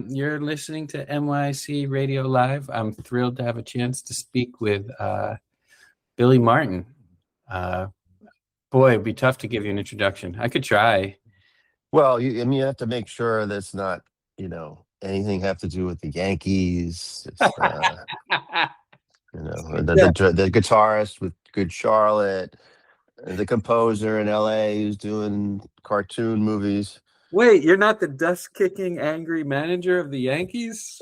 You're listening to NYC Radio Live. I'm thrilled to have a chance to speak with Billy Martin. Boy, it'd be tough to give you an introduction. I could try. Well, you have to make sure that's not, anything have to do with the Yankees. The guitarist with Good Charlotte, the composer in LA who's doing cartoon movies. Wait, you're not the dust-kicking, angry manager of the Yankees?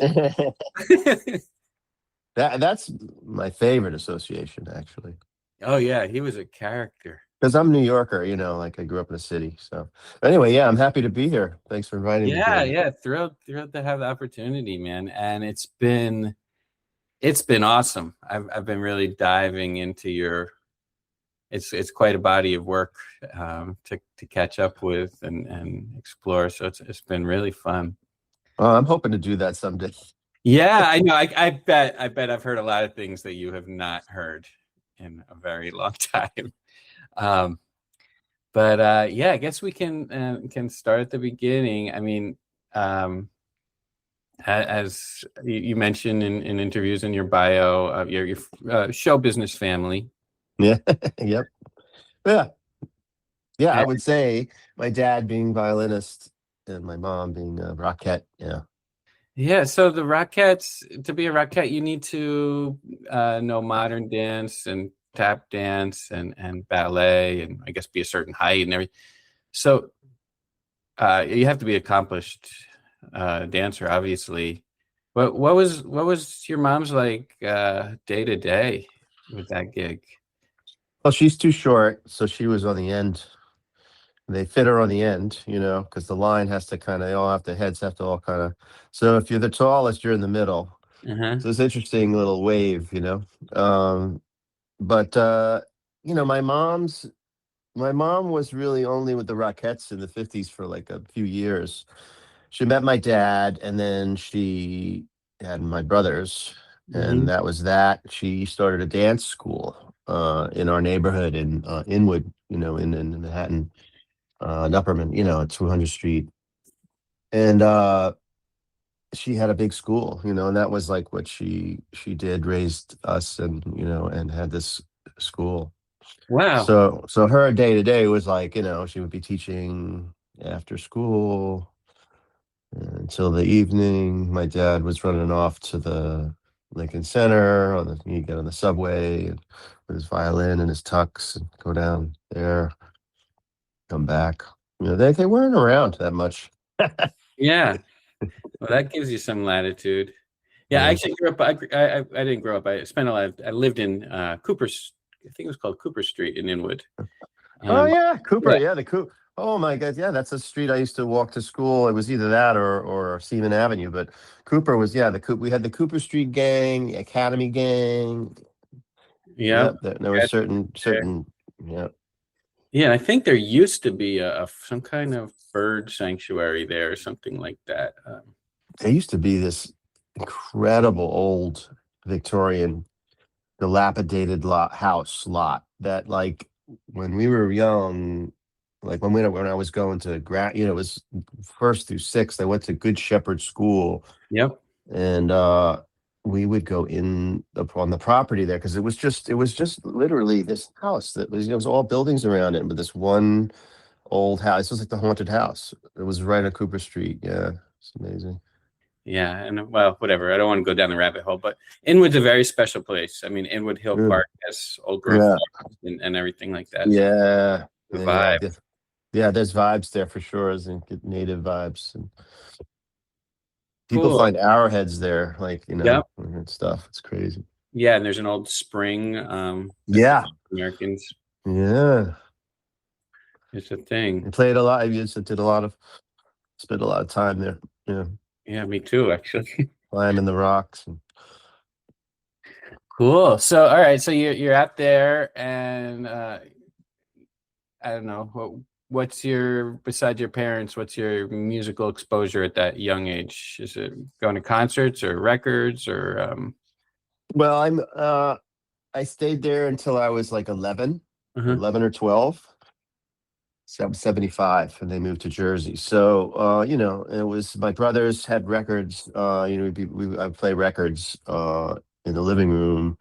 That's my favorite association, actually. Oh, yeah, he was a character. Because I'm a New Yorker, I grew up in the city. So anyway, yeah, I'm happy to be here. Thanks for inviting me. Yeah, thrilled to have the opportunity, man. And it's been awesome. I've been really diving into your. It's quite a body of work to catch up with and explore. So it's been really fun. I'm hoping to do that someday. Yeah, I know. I bet I've heard a lot of things that you have not heard in a very long time. But yeah, I guess we can start at the beginning. I mean, as you mentioned in interviews in your bio, your show business family. Yeah. Yep. Yeah. I would say my dad being violinist and my mom being a rockette. Yeah. So the Rockettes, to be a rockette, you need to know modern dance and tap dance and ballet, and I guess be a certain height and everything. So you have to be accomplished dancer, obviously. But what was your mom's like day to day with that gig? Well, she's too short, so she was on the end. They fit her on the end, because the line has to the heads have to all kind of. So if you're the tallest, you're in the middle. Uh-huh. So it's interesting little wave, But my mom was really only with the Rockettes in the 50s for like a few years. She met my dad, and then she had my brothers, and that was that. She started a dance school in our neighborhood in Inwood, in Manhattan, Upperman, at 200th Street. And she had a big school, and that was like what she did, raised us, and and had this school. Wow. So her day to day was like, she would be teaching after school until the evening. My dad was running off to the Lincoln Center he'd get on the subway and with his violin and his tux and go down there, come back. They weren't around that much. Yeah. Well, that gives you some latitude. Yeah, I actually grew up. I didn't grow up. I spent a lot. I lived in Cooper's. I think it was called Cooper Street in Inwood. Oh yeah, Cooper. Yeah, the Cooper. Oh my God, yeah, that's a street I used to walk to school. It was either that or Seaman Avenue, but Cooper was We had the Cooper Street gang, the Academy gang. Yeah, there were certain. Yeah. Yeah, I think there used to be some kind of bird sanctuary there or something like that. There used to be this incredible old Victorian dilapidated house lot that, like, when we were young, like when I was going to it was 1st through 6th. I went to Good Shepherd School. Yep. And we would go in on the property there because it was just literally this house that was, it was all buildings around it, but this one old house. It was like the haunted house. It was right on Cooper Street. Yeah, it's amazing. Yeah, and well, whatever. I don't want to go down the rabbit hole, but Inwood's a very special place. I mean, Inwood Hill Park has old growth and everything like that. Yeah, the vibe. Yeah, there's vibes there for sure, as in native vibes. And people find arrowheads there, like, and stuff. It's crazy. Yeah, and there's an old spring. Americans. Yeah, it's a thing. I played a lot. I spent a lot of time there. Yeah. Yeah, me too, actually. Climbing the rocks. Cool. So, all right. So you're out there, and I don't know besides your parents, what's your musical exposure at that young age? Is it going to concerts or records or? Well, I stayed there until I was like 11 or 12. 75, and they moved to Jersey. So, it was my brothers had records. I'd play records in the living room.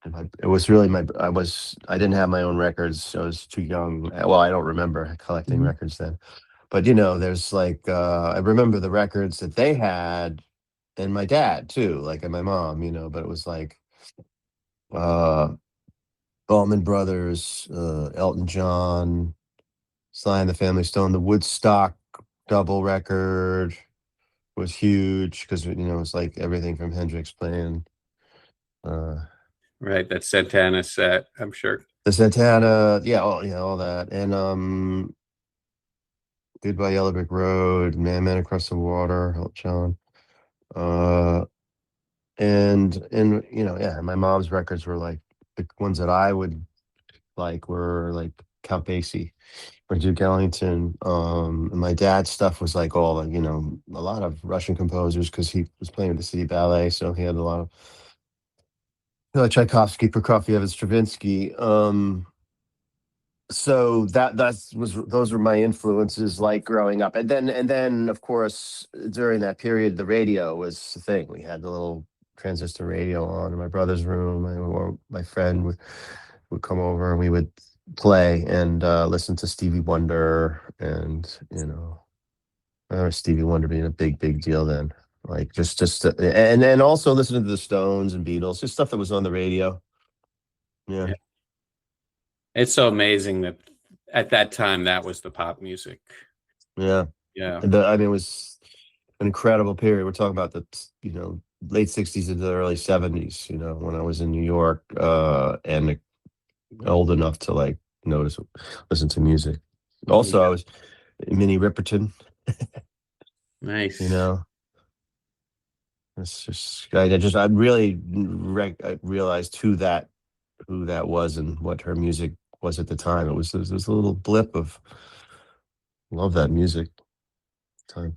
And it was really I didn't have my own records. So I was too young. Well, I don't remember collecting Mhm. records then. But there's like I remember the records that they had, and my dad too, like, and my mom. But it was like uh Allman Brothers, Elton John, Sly and the Family Stone, the Woodstock double record was huge because it's like everything from Hendrix playing uh Right, that Santana set, I'm sure. the Santana, yeah, all that. And Goodbye Yellow Brick Road, Man Across the Water, Elton John. Uh and yeah, my mom's records were like the ones that I would like were like Count Basie or Duke Ellington. And my dad's stuff was like all a lot of Russian composers because he was playing with the City Ballet, so he had a lot of Tchaikovsky, Prokofiev, and Stravinsky. So that's was those were my influences like growing up, and then of course during that period the radio was the thing. We had the little transistor radio on in my brother's room, or my friend would come over and we would play and listen to Stevie Wonder, and I remember Stevie Wonder being a big deal then. Like and also listening to the Stones and Beatles, just stuff that was on the radio. Yeah, Yeah. It's so amazing that at that time that was the pop music. yeah. Yeah. I mean, it was an incredible period. We're talking about the late '60s into the early '70s. When I was in New York, and old enough to like notice, listen to music. Also, I Yeah. was Minnie Riperton. You Nice. know, it's just I really I realized who that was and what her music was at the time. It was a little blip of love that music time.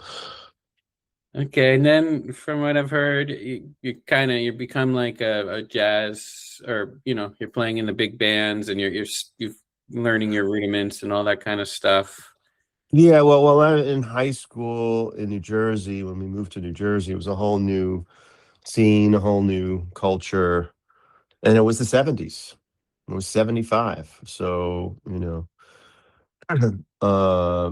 Okay, and then from what I've heard, you become like a jazz, or you're playing in the big bands, and you're learning your rudiments and all that kind of stuff. Yeah, well, while I was in high school in New Jersey, when we moved to New Jersey, it was a whole new scene, a whole new culture, and it was the '70s. It was '75, so uh,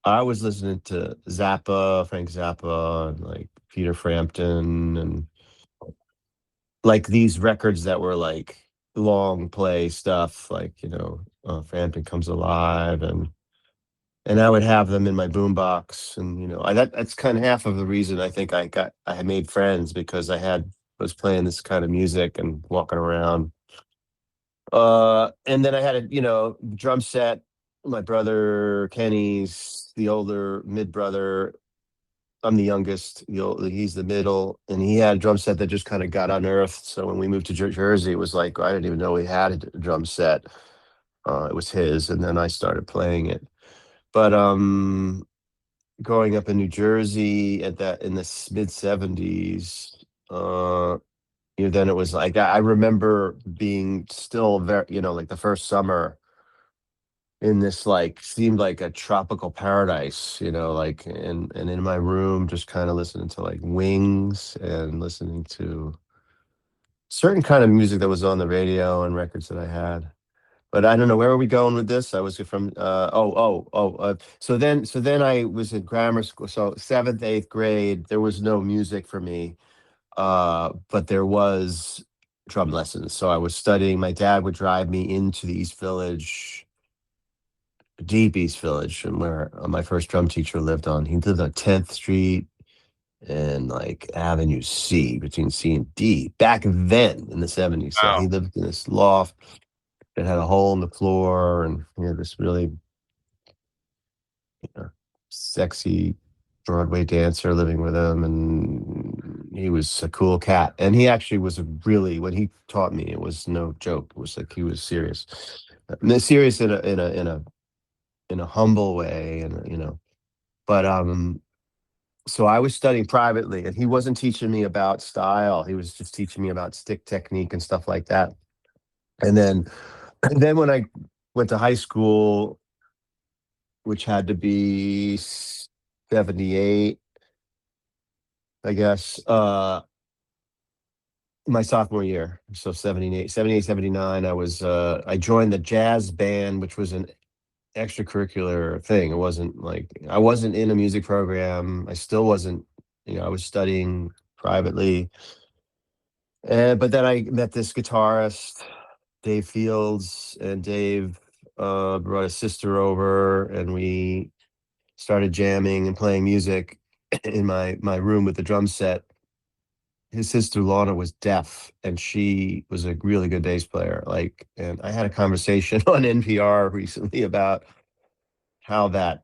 I was listening to Zappa, Frank Zappa, and like Peter Frampton, and like these records that were like long play stuff, like Frampton Comes Alive, and I would have them in my boombox, and that's kind of half of the reason I think I had made friends because was playing this kind of music and walking around. And then I had a drum set. My brother Kenny's the older mid brother. I'm the youngest. He's the middle, and he had a drum set that just kind of got unearthed. So when we moved to Jersey, it was like I didn't even know he had a drum set. It was his, and then I started playing it. But growing up in New Jersey in the mid '70s, then it was like I remember being still very, like the first summer in this like seemed like a tropical paradise, like and in my room just kind of listening to like Wings and listening to certain kind of music that was on the radio and records that I had. But I don't know where are we going with this. I was from so then I was in grammar school. So seventh, eighth grade, there was no music for me, but there was drum lessons. So I was studying. My dad would drive me into the East Village, deep East Village, and where my first drum teacher lived on. He lived on 10th Street and like Avenue C, between C and D, back then in the '70s. So Wow. he lived in this loft that had a hole in the floor, and he had this really sexy Broadway dancer living with him, and he was a cool cat. And he actually was when he taught me, it was no joke. It was like he was serious, serious in a humble way, and But so I was studying privately, and he wasn't teaching me about style. He was just teaching me about stick technique and stuff like that. And then when I went to high school, which had to be 78, I guess. My sophomore year. So 78, 79. I joined the jazz band, which was an extracurricular thing. It wasn't like I wasn't in a music program. I still wasn't, I was studying privately. But then I met this guitarist, Dave Fields, and Dave brought his sister over, and we started jamming and playing music in my room with the drum set. His sister Lana was deaf, and she was a really good bass player. Like, and I had a conversation on NPR recently about how that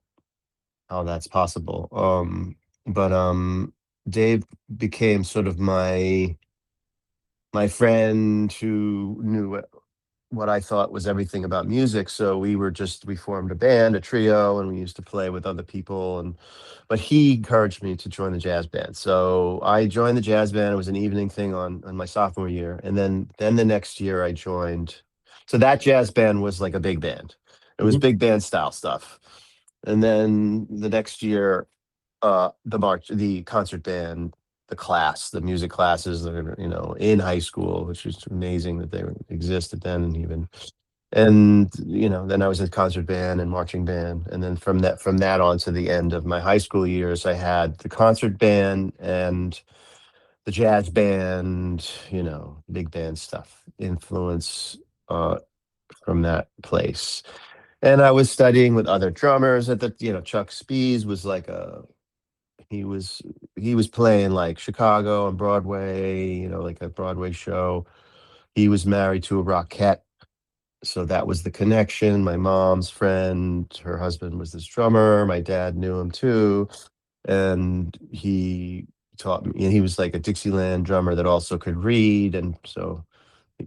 how that's possible. But Dave became sort of my friend who knew what I thought was everything about music. So we formed a band, a trio, and we used to play with other people. But he encouraged me to join the jazz band. So I joined the jazz band. It was an evening thing on my sophomore year, and then the next year I joined. So that jazz band was like a big band. It was Hmm. big band style stuff. And then the next year, the concert band, the music classes that are, in high school, which is amazing that they existed then, and even, and then I was in concert band and marching band, and then from that on to the end of my high school years, I had the concert band and the jazz band, big band stuff influence uh, from that place. And I was studying with other drummers at Chuck Spees was like he was he was playing like Chicago on Broadway, like a Broadway show. He was married to a Rockette, so that was the connection. My mom's friend, her husband was this drummer. My dad knew him too, and he taught me. And he was like a Dixieland drummer that also could read, and so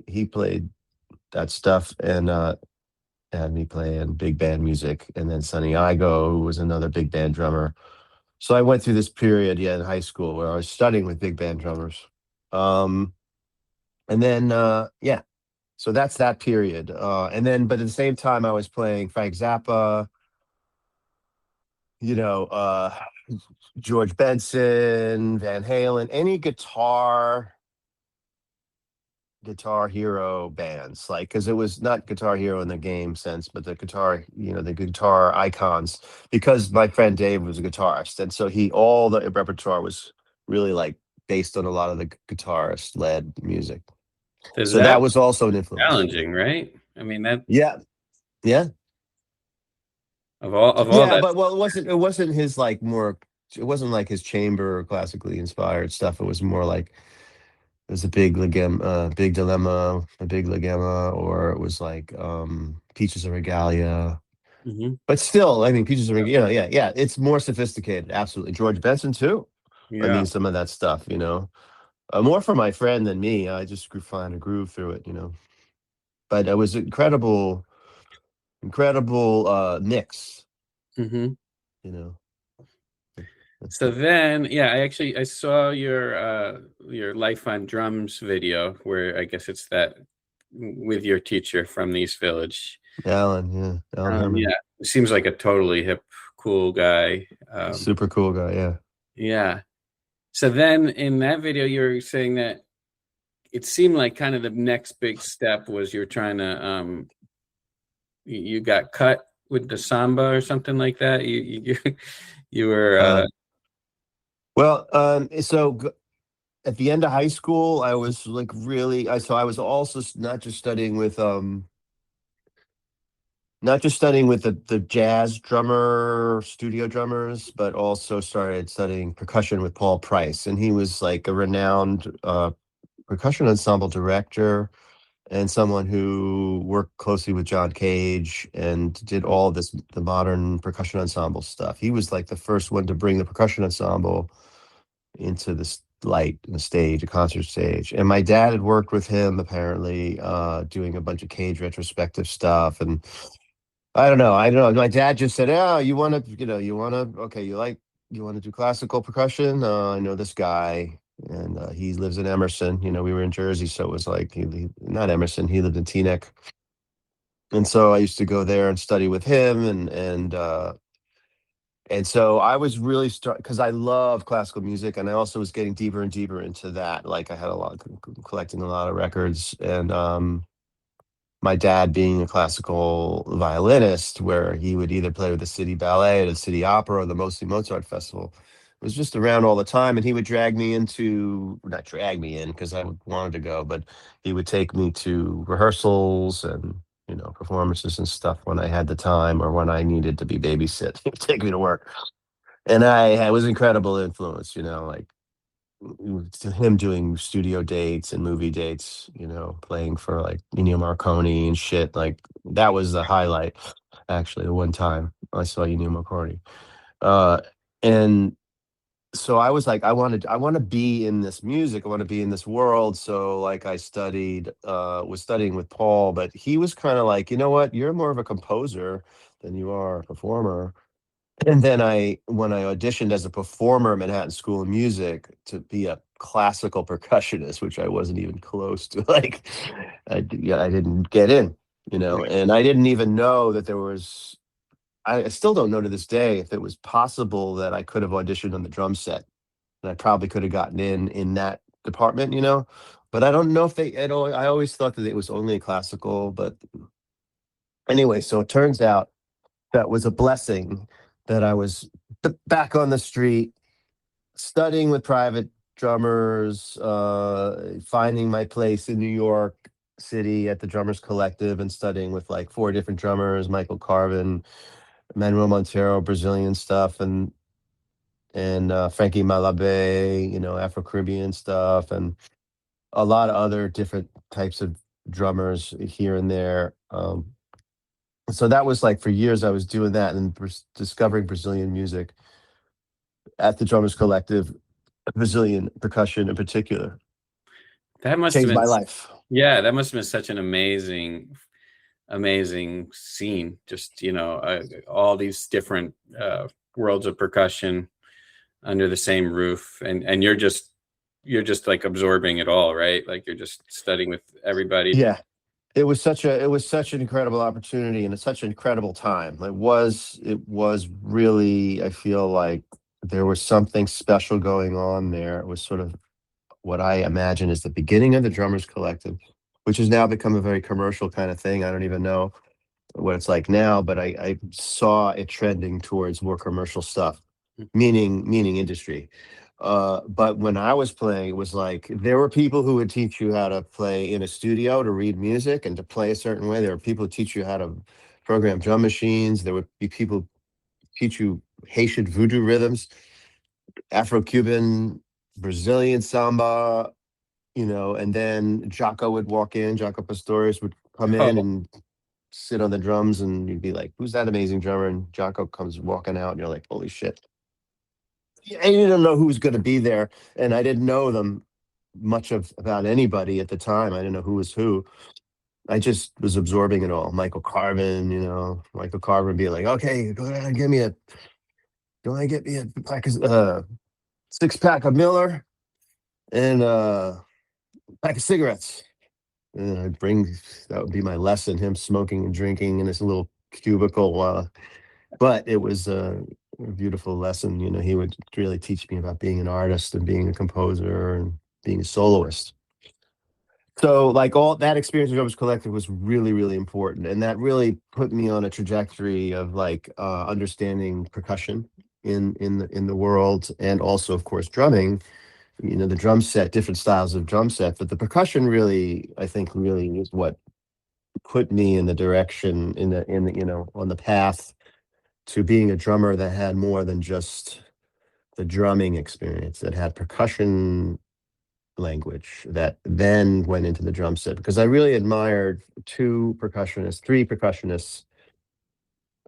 he played that stuff and had me playing big band music. And then Sonny Igo, who was another big band drummer. So I went through this period, yeah, in high school where I was studying with big band drummers. Um, and then, yeah, so that's that period. But at the same time, I was playing Frank Zappa, you know, uh, George Benson, Van Halen, any Guitar Hero bands, like, because it was not Guitar Hero in the game sense, but the guitar icons. Because my friend Dave was a guitarist, and so all the repertoire was really like based on a lot of the guitarist led music. Does So that that was also an influence. challenging, right? I mean, that Yeah, yeah, of all yeah. that. But well, it wasn't his like more. It wasn't like his chamber or classically inspired stuff. It was more like there's a big dilemma, a big legema, or it was like Peaches of Regalia. Mhm. But still, I mean, Peaches of Regalia, yeah, yeah, it's more sophisticated. Absolutely, George Benson too. I Yeah. mean, some of that stuff, more for my friend than me. I just find a groove through it. But it was incredible, incredible mix. Hmm. You know, that's So the then, yeah, I saw your Life on Drums video where I guess it's that with your teacher from the East Village. Alan, yeah, Alan Herman, Yeah, seems like a totally hip, cool guy. super cool guy. Yeah. Yeah. So then in that video, you were saying that it seemed like kind of the next big step was you're trying to you got cut with the samba or something like that. You were Uh, well, at the end of high school, I was like I was also not just studying with the jazz drummer, studio drummers, but also started studying percussion with Paul Price. And he was like a renowned percussion ensemble director and someone who worked closely with John Cage and did all the modern percussion ensemble stuff. He was like the first one to bring the percussion ensemble into this light, the stage, a concert stage. And my dad had worked with him apparently, doing a bunch of Cage retrospective stuff. And I don't know. My dad just said, "Oh, you want to do classical percussion? I know this guy, and he lives in Emerson. We were in Jersey, so it was like not Emerson. He lived in Teaneck, And so I used to go there and study with him, and so I was really because I love classical music, and I also was getting deeper and deeper into that. Like I had a lot collecting a lot of records, and my dad being a classical violinist, where he would either play with the city ballet or the city opera or the mostly Mozart festival, was just around all the time. And he would drag me into, not drag me in because I wanted to go, but he would take me to rehearsals and performances and stuff when I had the time or when I needed to be babysit. He would take me to work, and I was incredible influence. Like to him doing studio dates and movie dates, playing for like Ennio Morricone and shit. Like that was the highlight. Actually, the one time I saw Ennio Morricone, uh, and so I was like, I want to be in this music. I want to be in this world. So like I was studying with Paul, but he was kind of like, you know what, you're more of a composer than you are a performer. And then when I auditioned as a performer at Manhattan School of Music to be a classical percussionist, which I wasn't even close to, like, I didn't get in, Right. and I didn't even know that there was. I still don't know to this day if it was possible that I could have auditioned on the drum set, and I probably could have gotten in that department, But I don't know if they at all. I always thought that it was only classical, but anyway, so it turns out that was a blessing that I was back on the street studying with private drummers, finding my place in New York City at the Drummers Collective and studying with like four different drummers, Michael Carvin, Manuel Montero, Brazilian stuff, and Frankie Malabe, Afro Caribbean stuff, and a lot of other different types of drummers here and there. So that was like for years I was doing that and discovering Brazilian music at the Drummers Collective, Brazilian percussion in particular. That must have Changed been, my life. yeah, that must have been such an amazing scene. Just, all these different worlds of percussion under the same roof, and you're just like absorbing it all, right? Like you're just studying with everybody. Yeah. It was such an incredible opportunity and it's such an incredible time. It was really, I feel like there was something special going on there. It was sort of what I imagine is the beginning of the Drummers Collective, which has now become a very commercial kind of thing. I don't even know what it's like now, but I saw it trending towards more commercial stuff, meaning industry. But when I was playing, it was like there were people who would teach you how to play in a studio to read music and to play a certain way. There were people who teach you how to program drum machines. There would be people teach you Haitian voodoo rhythms, Afro-Cuban, Brazilian samba, and then Jaco would walk in, Jaco Pastorius would come in Oh, and sit on the drums, and you'd be like, "Who's that amazing drummer?" And Jaco comes walking out, and you're like, "Holy shit!" And you don't know who's going to be there, and I didn't know them much of about anybody at the time. I didn't know who was who. I just was absorbing it all. Michael Carvin be like, "Okay, go ahead and go ahead and get me a six pack of Miller and pack of cigarettes." And I'd bring that would be my lesson, him smoking and drinking in this little cubicle. But it was a beautiful lesson. He would really teach me about being an artist and being a composer and being a soloist. So, like all that experience with Rubbish Collective was really, really important, and that really put me on a trajectory of like understanding percussion in the world, and also, of course, drumming. The drum set, different styles of drum set, but the percussion really, I think, really is what put me in the direction in the on the path to being a drummer that had more than just the drumming experience, that had percussion language that then went into the drum set, because I really admired three percussionists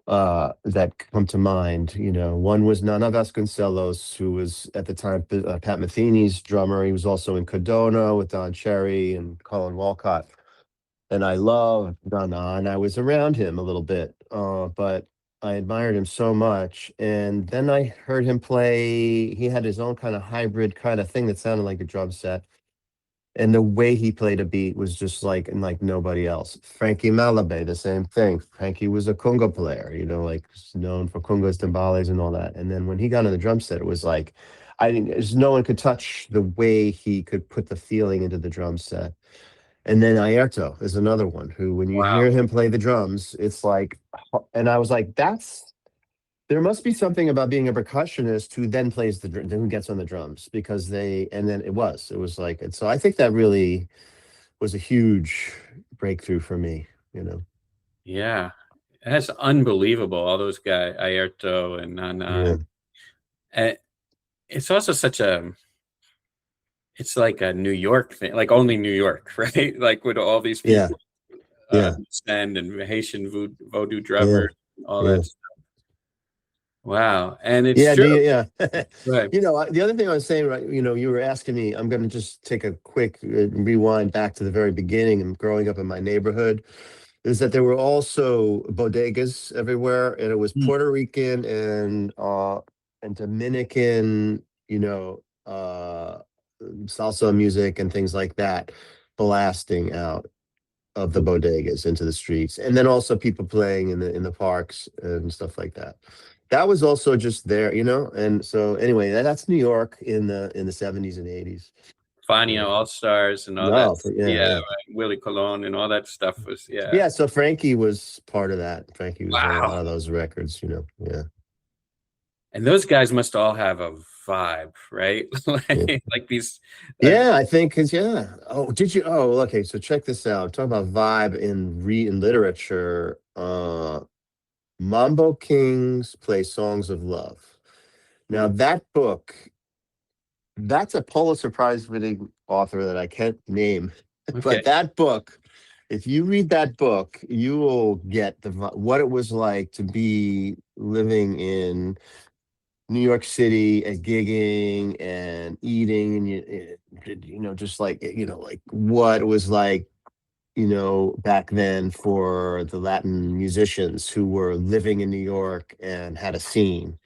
that come to mind. One was Nana Vasconcelos, who was at the time Pat Metheny's drummer. He was also in Cadona with Don Cherry and Colin Walcott. And I loved Nana, and I was around him a little bit, but I admired him so much. And then I heard him play. He had his own kind of hybrid kind of thing that sounded like a drum set. and the way he played a beat was just like and like nobody else. Frankie Malabe, the same thing. Frankie was a conga player, like known for congas, timbales, and all that. And then when he got on the drum set, it was like I didn't. There's no one could touch the way he could put the feeling into the drum set. And then Airto is another one who, when you Wow. hear him play the drums, it's like, and I was like, there must be something about being a percussionist who then plays who gets on the drums because and then it was like, and so I think that really was a huge breakthrough for me, Yeah. That's unbelievable. All those guys, Aerto and Yeah. Nana. And it's also it's like a New York thing, like only New York, right? Like with all these Yeah. people, Yeah. Send and Haitian voodoo Yeah. drummers, all Yeah. that stuff. Wow. And it's Yeah. true. Yeah. Right. The other thing I was saying, right, you were asking me, I'm going to just take a quick rewind back to the very beginning and growing up in my neighborhood. Is that there were also bodegas everywhere, and it was Mm. Puerto Rican and Dominican, salsa music and things like that, blasting out of the bodegas into the streets, and then also people playing in the parks and stuff like that. That was also just there, and so anyway, that's New York in the 70s and 80s. Fania Yeah. All Stars and all that. No, yeah, Yeah, yeah. right. Willie Colon and all that stuff was, yeah. Yeah, so Frankie was part of that. Frankie was on a Wow. lot of those records, Yeah. And those guys must all have a vibe, right? Yeah. Like these, uh, Yeah, I think because yeah. Oh, did you? Oh, okay. So check this out. Talk about vibe in literature. Mambo Kings play songs of love. Now hmm, that book, that's a Pulitzer Prize winning author that I can't name, okay. but that book, if you read that book, you will get what it was like to be living in New York City and gigging and eating and just like like what it was like back then for the Latin musicians who were living in New York and had a scene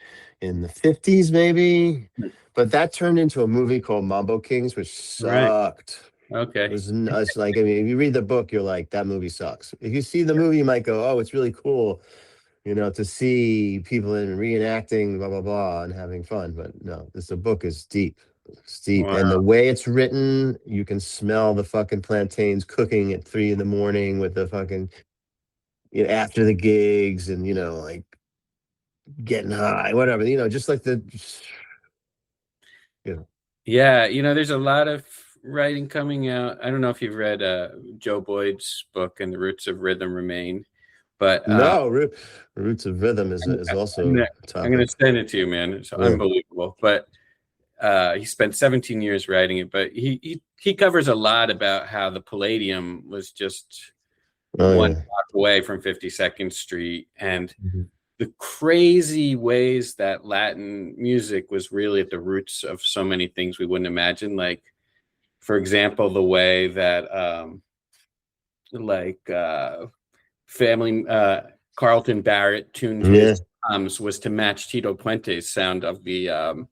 in the 50s maybe, but that turned into a movie called Mambo Kings, which Right. sucked. It Okay. was nuts. Like, I mean, if you read the book, you're like, that movie sucks. If you see the movie, you might go, oh, it's really cool, to see people in reenacting, blah, blah, blah, and having fun. But no, the book is deep. It's deep. And the Wow. way it's written, you can smell the fucking plantains cooking at 3 in the morning with the fucking, after the gigs and, like getting high, whatever, just like you know, Yeah, there's a lot of writing coming out. I don't know if you've read Joe Boyd's book and the Roots of Rhythm Remain, but no, Roots of Rhythm is I'm also gonna, a I'm gonna topic. send it to you, man. It's Yeah. unbelievable. But he spent 17 years writing it, but he covers a lot about how the Palladium was just Oh, one yeah. block away from 52nd Street, and Mhm. the crazy ways that Latin music was really at the roots of so many things we wouldn't imagine. Like, for example, the way that like family Carlton Barrett tuned his Yeah. was to match Tito Puente's sound of the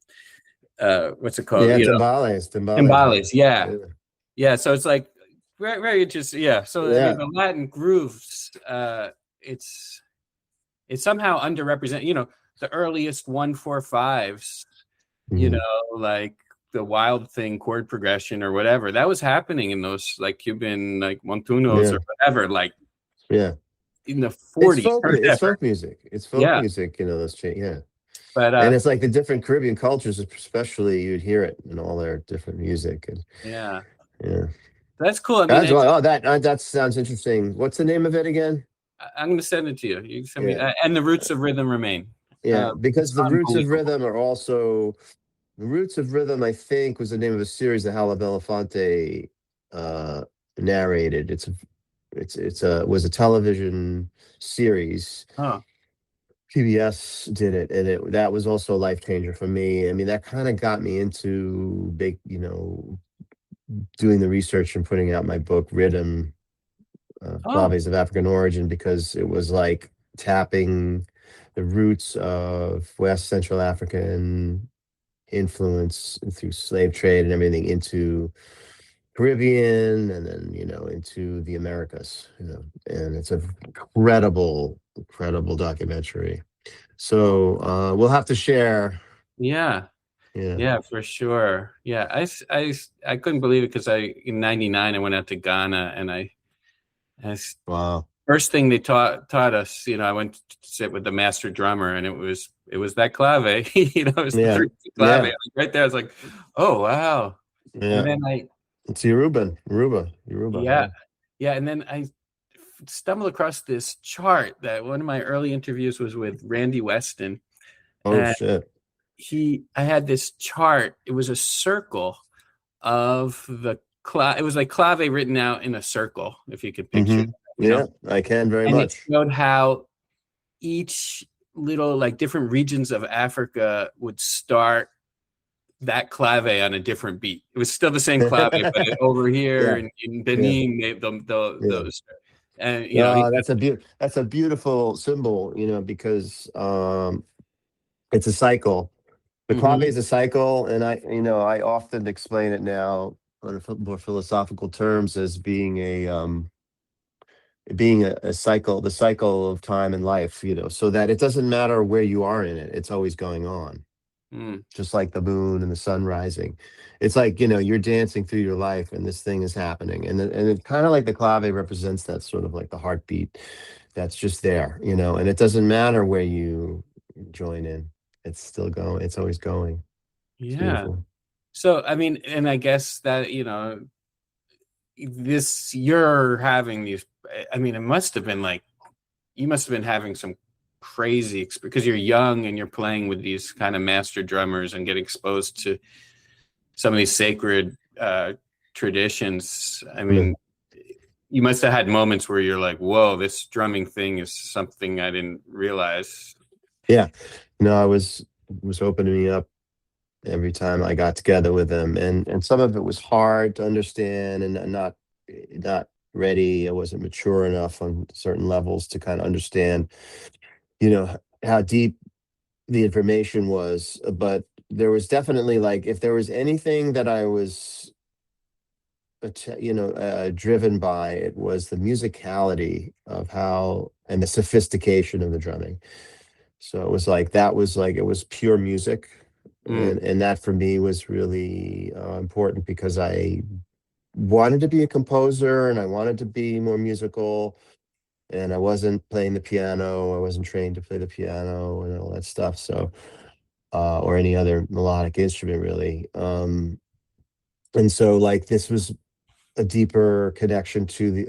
what's it called? Yeah. Timbales, right? Timbales. Yeah. Yeah. Yeah. So it's like very, very interesting. Yeah. So I mean Yeah. the Latin grooves, it's it's somehow underrepresented. The earliest 1-4-5s, Mhm. like the Wild Thing chord progression or whatever, that was happening in those like Cuban like montunos Yeah. or whatever, like Yeah. in the It's 40s folk. or It's whatever. folk music. It's folk Yeah. music. Those yeah. But And it's like the different Caribbean cultures, especially you'd hear it in all their different music. And yeah, yeah, that's cool. I mean, that's why. Oh, that sounds interesting. What's the name of it again? I'm going to send it to you. You can send me, Yeah, and the roots of rhythm remain. yeah. It's Because the roots of unbelievable. rhythm are also the roots of rhythm. I think was the name of a series that Hala Belafonte uh, narrated. It's was a television series. Huh. PBS did it, and that was also a life changer for me. I mean, that kind of got me into big, doing the research and putting out my book, Rhythm, Oh, Claves of African Origin, because it was like tapping the roots of West Central African influence through slave trade and everything into Caribbean, and then into the Americas. And it's a incredible, incredible documentary. So we'll have to share. Yeah. Yeah. Yeah, for sure. Yeah, I couldn't believe it because in '99 I went out to Ghana and Wow. first thing they taught us, I went to sit with the master drummer and it was that clave, it was the Yeah. three clave. Yeah. Right there, I was like, oh wow. And Yeah. then It's Yoruba. yeah, Yeah. yeah, and then I stumbled across this chart that one of my early interviews was with Randy Weston, Oh and shit. I had this chart. It was a circle of the clave. It was like clave written out in a circle, if you could picture Hmm. that, Yeah, I can very and it much. showed how each little like different regions of Africa would start that clave on a different beat. It was still the same clave, but over here Yeah. in Yeah. Benin, Yeah. those, and he got. That's a beautiful symbol, because it's a cycle. The clave Mhm. is a cycle, and I often explain it now on more philosophical terms as being a cycle, the cycle of time and life, so that it doesn't matter where you are in it, it's always going on, Mm. just like the moon and the sun rising. It's like, you're dancing through your life and this thing is happening. And it's kind of like the clave represents that sort of like the heartbeat that's just there, and it doesn't matter where you join in. It's still going. It's always going. It's Yeah. beautiful. So I mean, and I guess that this you're having these. I mean, it must have been like you must have been having some crazy because you're young and you're playing with these kind of master drummers and get exposed to some of these sacred traditions. I Yeah. mean, you must have had moments where you're like, "Whoa, this drumming thing is something I didn't realize." Yeah. No, I was opening me up every time I got together with them, and some of it was hard to understand, and not ready. I wasn't mature enough on certain levels to kind of understand, how deep the information was. But there was definitely, like, if there was anything that I was driven by, it was the musicality of how, and the sophistication of the drumming. So it was like, it was pure music. Mm, And that for me was really important, because I wanted to be a composer and I wanted to be more musical, and I wasn't playing the piano. I wasn't trained to play the piano and all that stuff. So, or any other melodic instrument really. And so, like, this was a deeper connection to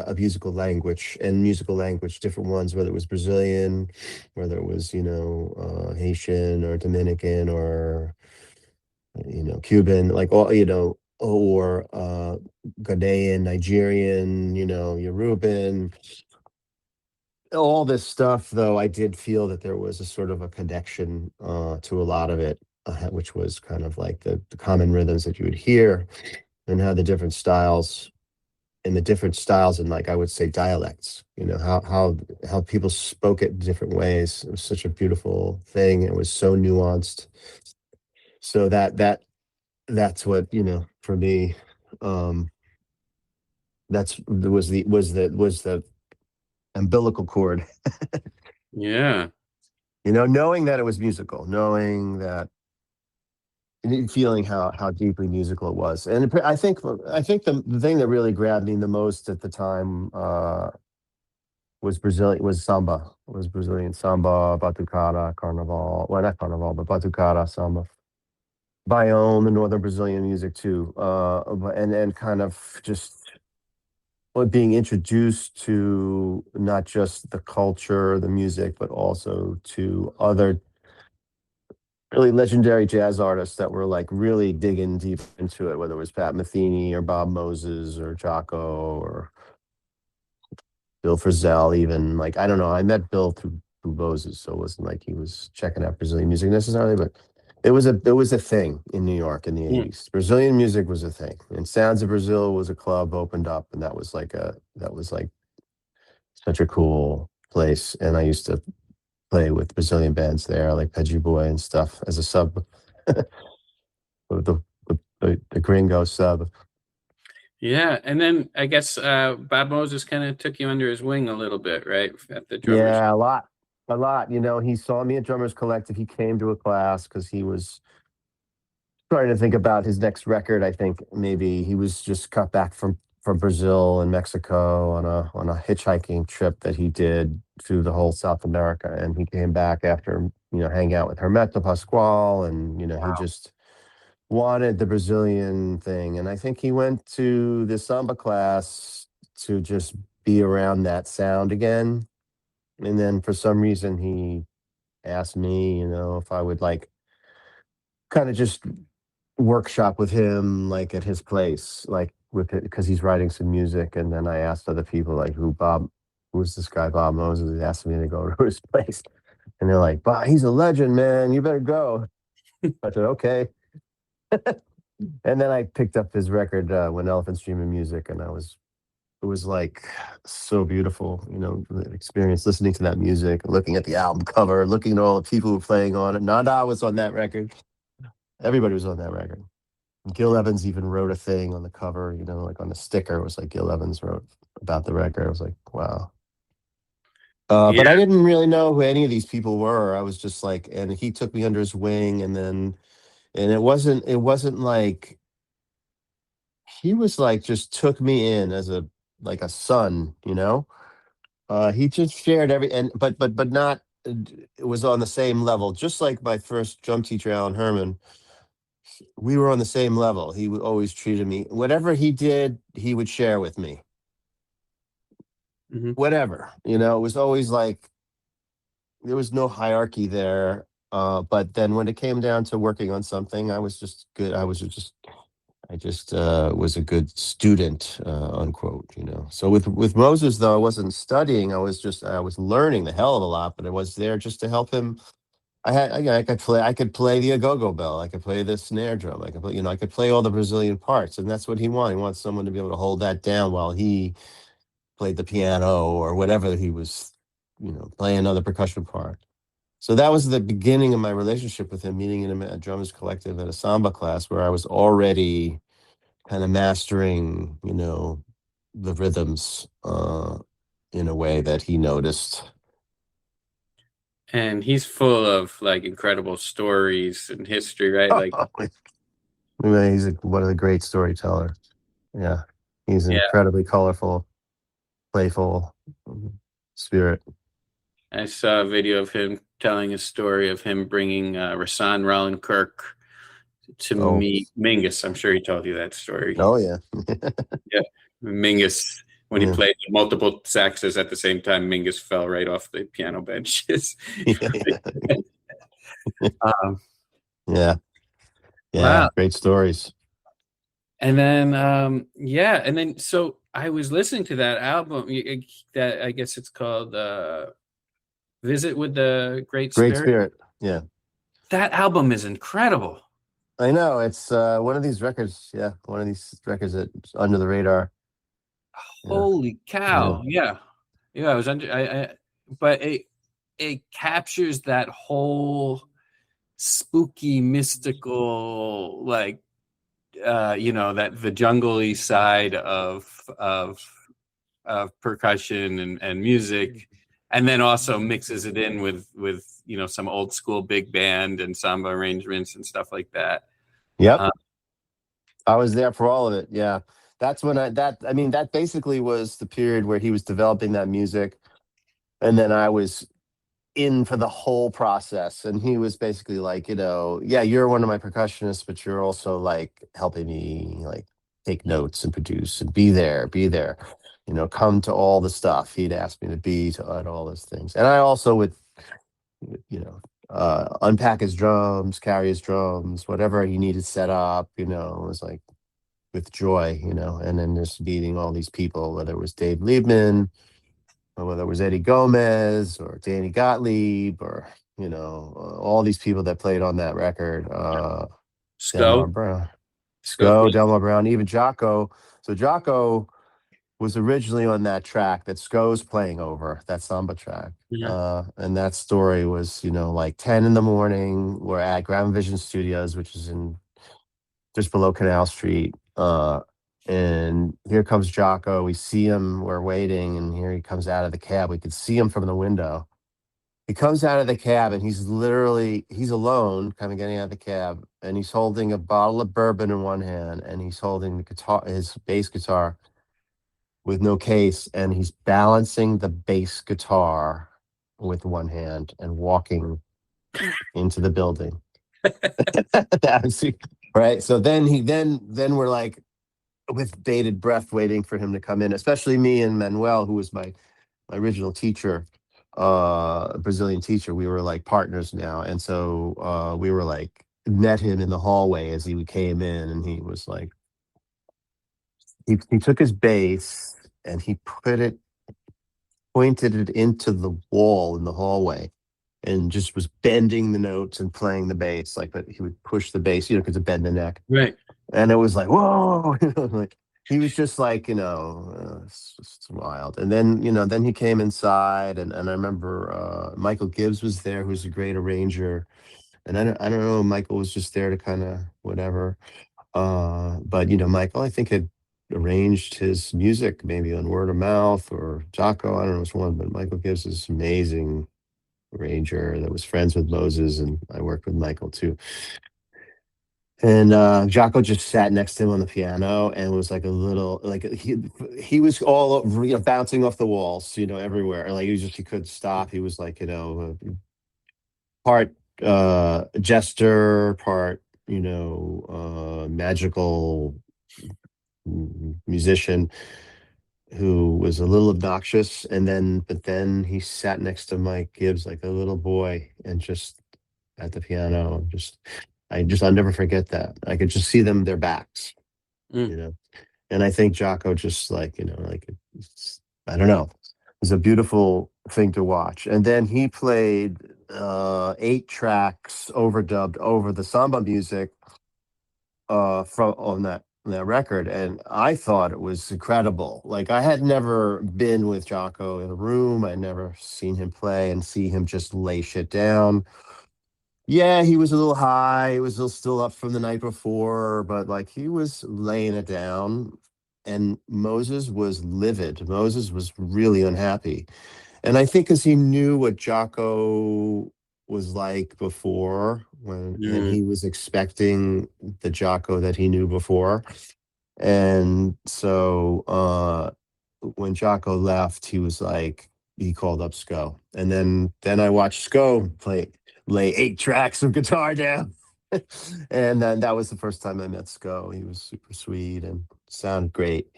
a musical language, and musical language, different ones, whether it was Brazilian, whether it was, Haitian or Dominican or, Cuban, like, all, or Ghanaian, Nigerian, Yoruban, all this stuff. Though I did feel that there was a sort of a connection to a lot of it, which was kind of like the common rhythms that you would hear, and how the different styles, and, like, I would say, dialects, how people spoke it different ways. It was such a beautiful thing. It was so nuanced. So that's what, for me, um that's was the umbilical cord. yeah. Knowing that it was musical, knowing that, feeling how deeply musical it was. And I think the thing that really grabbed me the most at the time was samba. Was Brazilian samba, batucada, carnaval. Well, not carnaval, but batucada, samba. Baião, the northern Brazilian music too. And kind of just, being introduced to not just the culture, the music, but also to other really legendary jazz artists that were, like, really digging deep into it, whether it was Pat Metheny or Bob Moses or Jaco or Bill Frisell, even. Like, I don't know. I met Bill through Moses, so it wasn't like he was checking out Brazilian music necessarily, but it was a thing in New York in the Mm, '80s. Brazilian music was a thing, and Sounds of Brazil was a club opened up, and that was like such a cool place. And I used to play with Brazilian bands there, like Peggy Boy and stuff, as a sub, with the gringo sub. Yeah, and then I guess Bob Moses kind of took you under his wing a little bit, right? At the drummers. Yeah, a lot, a lot. You know, he saw me at Drummers Collective. He came to a class because he was trying to think about his next record. I think maybe he was just cut back from Brazil and Mexico on a hitchhiking trip that he did through the whole South America, and he came back after hanging out with Hermeto Pascual, and he just wanted the Brazilian thing. And I think he went to the samba class to just be around that sound again. And then for some reason he asked me, if I would like kind of just workshop with him like at his place, like with it because he's writing some music. And then I asked other people like who's this guy Bob Moses? He asked me to go to his place. And they're like, "Bob, he's a legend, man. You better go." I said, "Okay." And then I picked up his record, When Elephants Dream of Music, and it was like so beautiful, the experience listening to that music, looking at the album cover, looking at all the people who were playing on it. Nada was on that record. Everybody was on that record. Gil Evans even wrote a thing on the cover, like on the sticker. It was like Gil Evans wrote about the record. I was like, wow. But Yeah, I didn't really know who any of these people were. I was just like, and he took me under his wing, and it wasn't like he was like just took me in as a like a son. He just shared every and but not. It was on the same level, just like my first drum teacher, Alan Herman. We were on the same level. He would always treated me. Whatever he did, he would share with me. hmm Whatever, it was always like there was no hierarchy there. But then when it came down to working on something, I was just good. I just was a good student, unquote. So with Moses, though, I wasn't studying. I was learning the hell of a lot, but I was there just to help him. I could play the agogo bell. I could play the snare drum. I could play all the Brazilian parts, and that's what he wanted. He wants someone to be able to hold that down while he played the piano or whatever he was, playing another percussion part. So that was the beginning of my relationship with him, meeting him at a drummers collective at a samba class where I was already kind of mastering, the rhythms in a way that he noticed. and he's full of like incredible stories and history, right? Like, I mean, he's one of the great storyteller. Yeah, he's yeah, incredibly colorful, playful spirit. I saw a video of him telling a story of him bringing Rasan Rollin Kirk to Oh, meet Mingus. I'm sure he told you that story. oh yeah, Yeah, Mingus, when he yeah, played multiple saxes at the same time, Mingus fell right off the piano benches. yeah, um, yeah, yeah. wow. Great stories. And then, yeah, and then so I was listening to that album that I guess it's called Visit with the Great Great Spirit. spirit. Yeah, That album is incredible. I know. It's one of these records. Yeah, one of these records that's under the radar. Yeah, Holy yeah, cow. Yeah. Yeah, I was under but it captures that whole spooky mystical like that the jungly side of percussion and music, and then also mixes it in with some old school big band and samba arrangements and stuff like that. yep. uh, I was there for all of it. Yeah, that's when I mean, that basically was the period where he was developing that music, and then I was in for the whole process. And he was basically like, yeah, you're one of my percussionists, but you're also like helping me like take notes and produce and be there. Come to all the stuff. He'd ask me to be to at all those things, and I also would, you know, unpack his drums, carry his drums, whatever he needed set up. It was like with joy, and then just meeting all these people, whether it was Dave Liebman or whether it was Eddie Gomez or Danny Gottlieb or, all these people that played on that record, Sco Delmar Brown, Sco Sco, played. Delmar Brown, even Jaco. So Jaco was originally on that track that Sco's playing over, that samba track. Yeah. And that story was, like 10 in the morning. We're at Grand Vision Studios, which is in just below Canal Street. And here comes Jaco. We see him. We're waiting, and here he comes out of the cab. We could see him from the window. He comes out of the cab, and he's alone, kind of getting out of the cab, and he's holding a bottle of bourbon in one hand, and he's holding the guitar, his bass guitar, with no case, and he's balancing the bass guitar with one hand and walking into the building. Right. So then we're like with bated breath waiting for him to come in, especially me and Manuel, who was my original teacher, Brazilian teacher. We were like partners now. And so we were like met him in the hallway as he came in, and he was like he took his bass and he pointed it into the wall in the hallway and just was bending the notes and playing the bass like that. He would push the bass, because it bend the neck. Right. And it was like, whoa, like he was just like, it's just wild. And then he came inside, and I remember Michael Gibbs was there, who's a great arranger. And I don't know, Michael was just there to kind of whatever. But Michael, I think, had arranged his music maybe on word of mouth, or Jaco, I don't know which one, but Michael Gibbs is amazing arranger that was friends with Moses, and I worked with Michael too. And Jaco just sat next to him on the piano and was like a little like he was all over, bouncing off the walls, everywhere. Like he couldn't stop. He was like, part jester, part magical musician who was a little obnoxious. But then he sat next to Mike Gibbs like a little boy, and just at the piano, I'll never forget that. I could just see their backs, Mm. you know. And I think Jaco just like, I don't know. It was a beautiful thing to watch. And then he played 8 tracks overdubbed over the samba music from on that record, and I thought it was incredible. Like, I had never been with Jaco in a room. I'd never seen him play and see him just lay shit down. Yeah, he was a little high. He was still up from the night before, but like he was laying it down. And Moses was livid. Moses was really unhappy. And I think because he knew what Jaco was like before, and Mm. he was expecting the Jaco that he knew before. And so when Jaco left, he was like, he called up Sco. And then I watched Sco lay 8 tracks of guitar down. And then that was the first time I met Sco. He was super sweet and sounded great.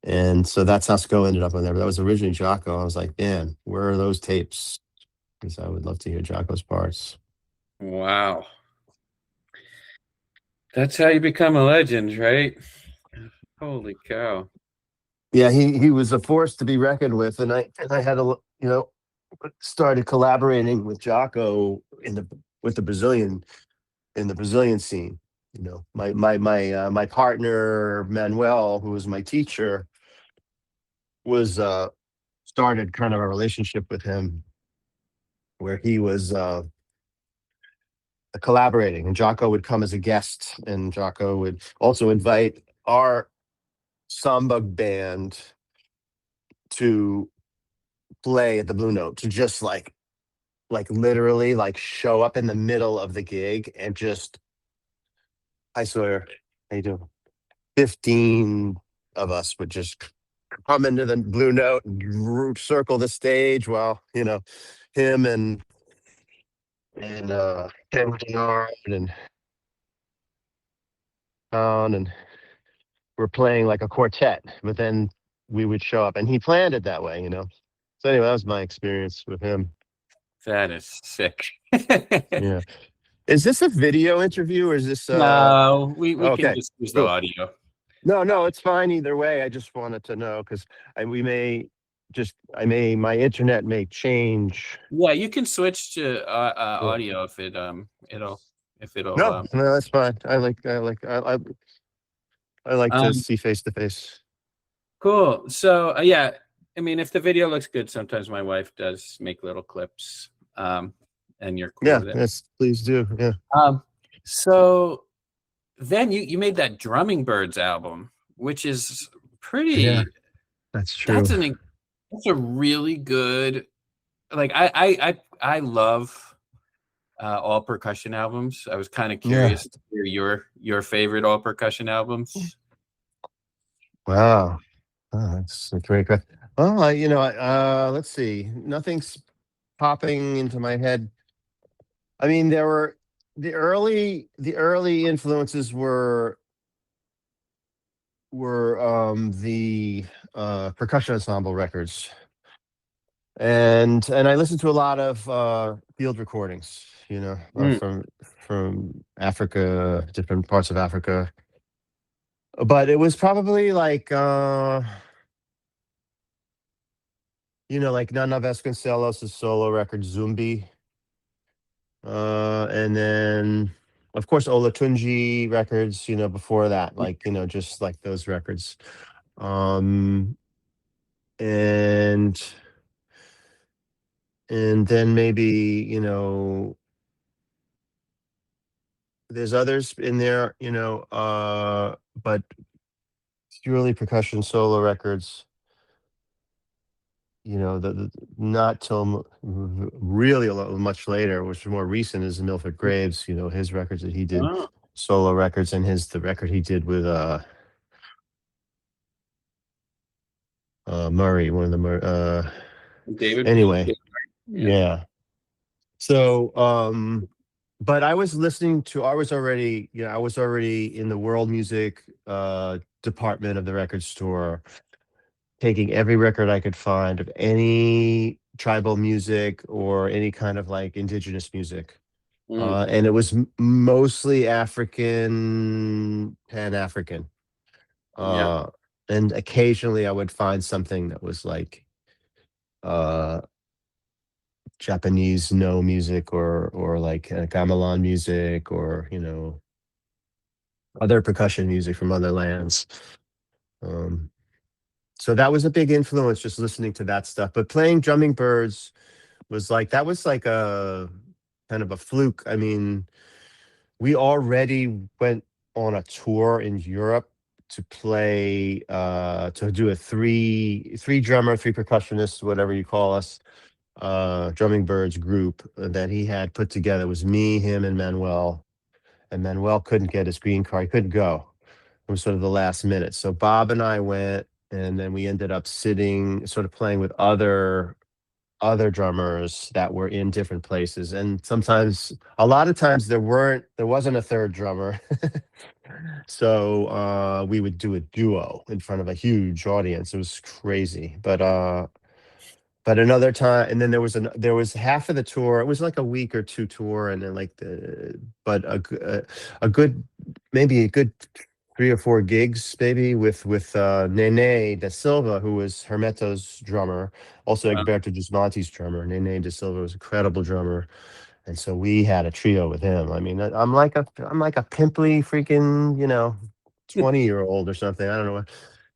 And so that's how Sco ended up on there. But that was originally Jaco. I was like, man, where are those tapes? Because I would love to hear Jaco's parts. Wow. That's how you become a legend, right? Holy cow. Yeah, he was a force to be reckoned with, and I had started collaborating with Jaco with the Brazilian in the Brazilian scene. My partner Manuel, who was my teacher, was started kind of a relationship with him where he was collaborating, and Jaco would come as a guest, and Jaco would also invite our samba band to play at the Blue Note, to just like literally like show up in the middle of the gig and just, I swear, I do 15 of us would just come into the Blue Note and circle the stage while him and Ken Renard and Sean, and we're playing like a quartet, but then we would show up, and he planned it that way. So anyway, that was my experience with him. That is sick. Yeah. Is this a video interview, or is this No, we can okay, just use the cool. audio. No, it's fine either way. I just wanted to know because my internet may change. Yeah, you can switch to Yeah. audio if it'll No, that's fine. I like to um see face to face. cool. So yeah, I mean, if the video looks good, sometimes my wife does make little clips, and you're cool Yeah, with it. yes, please do. Yeah. So then you made that Drumming Birds album. which is Yeah, pretty. that's That's true. an that's a really good. Like I love all percussion albums. I was kind of Yeah. curious to hear your favorite all percussion albums. Wow. Oh, that's a great question. Well, let's see. Nothing's popping into my head. I mean, there were the early influences were the percussion ensemble records, and I listened to a lot of field recordings. Mm, From Africa, different parts of Africa. But it was probably like like Nana Vasconcelos' solo record Zumbi, and then of course Olatunji records. Before that, like just like those records. Um, and and then maybe there's others in there, but purely percussion solo records. Not till really much later, which is more recent, is Milford Graves. His records that he did, oh, solo records, and the record he did with Murray, one of the David. anyway, Yeah. yeah. So, but I was already in the world music department of the record store, taking every record I could find of any tribal music or any kind of like indigenous music. Mm, And it was mostly African, Pan African. yeah. Uh, and occasionally I would find something that was like uh, Japanese no music, or like gamelan music, or other percussion music from other lands. Um, so that was a big influence, just listening to that stuff. But playing drumming birds was like a kind of a fluke. I mean, we already went on a tour in Europe to play to do a three drummer, three percussionists, whatever you call us, drumming birds group that he had put together. It was me, him, and Manuel. And Manuel couldn't get his green card. He couldn't go. It was sort of the last minute. So Bob and I went, and then we ended up sitting, sort of playing with other drummers that were in different places. And a lot of times, there wasn't a third drummer. So we would do a duo in front of a huge audience. It was crazy. But another time, and then there was half of the tour. It was like a week or two tour, and then like but a good, maybe a good 3 or 4 gigs, maybe with Nene da Silva, who was Hermeto's drummer, also Uh, Egberto Gismonti's drummer. Nene da Silva was an incredible drummer, and so we had a trio with him. I mean, I'm like a pimply freaking 20-year-old or something. I don't know,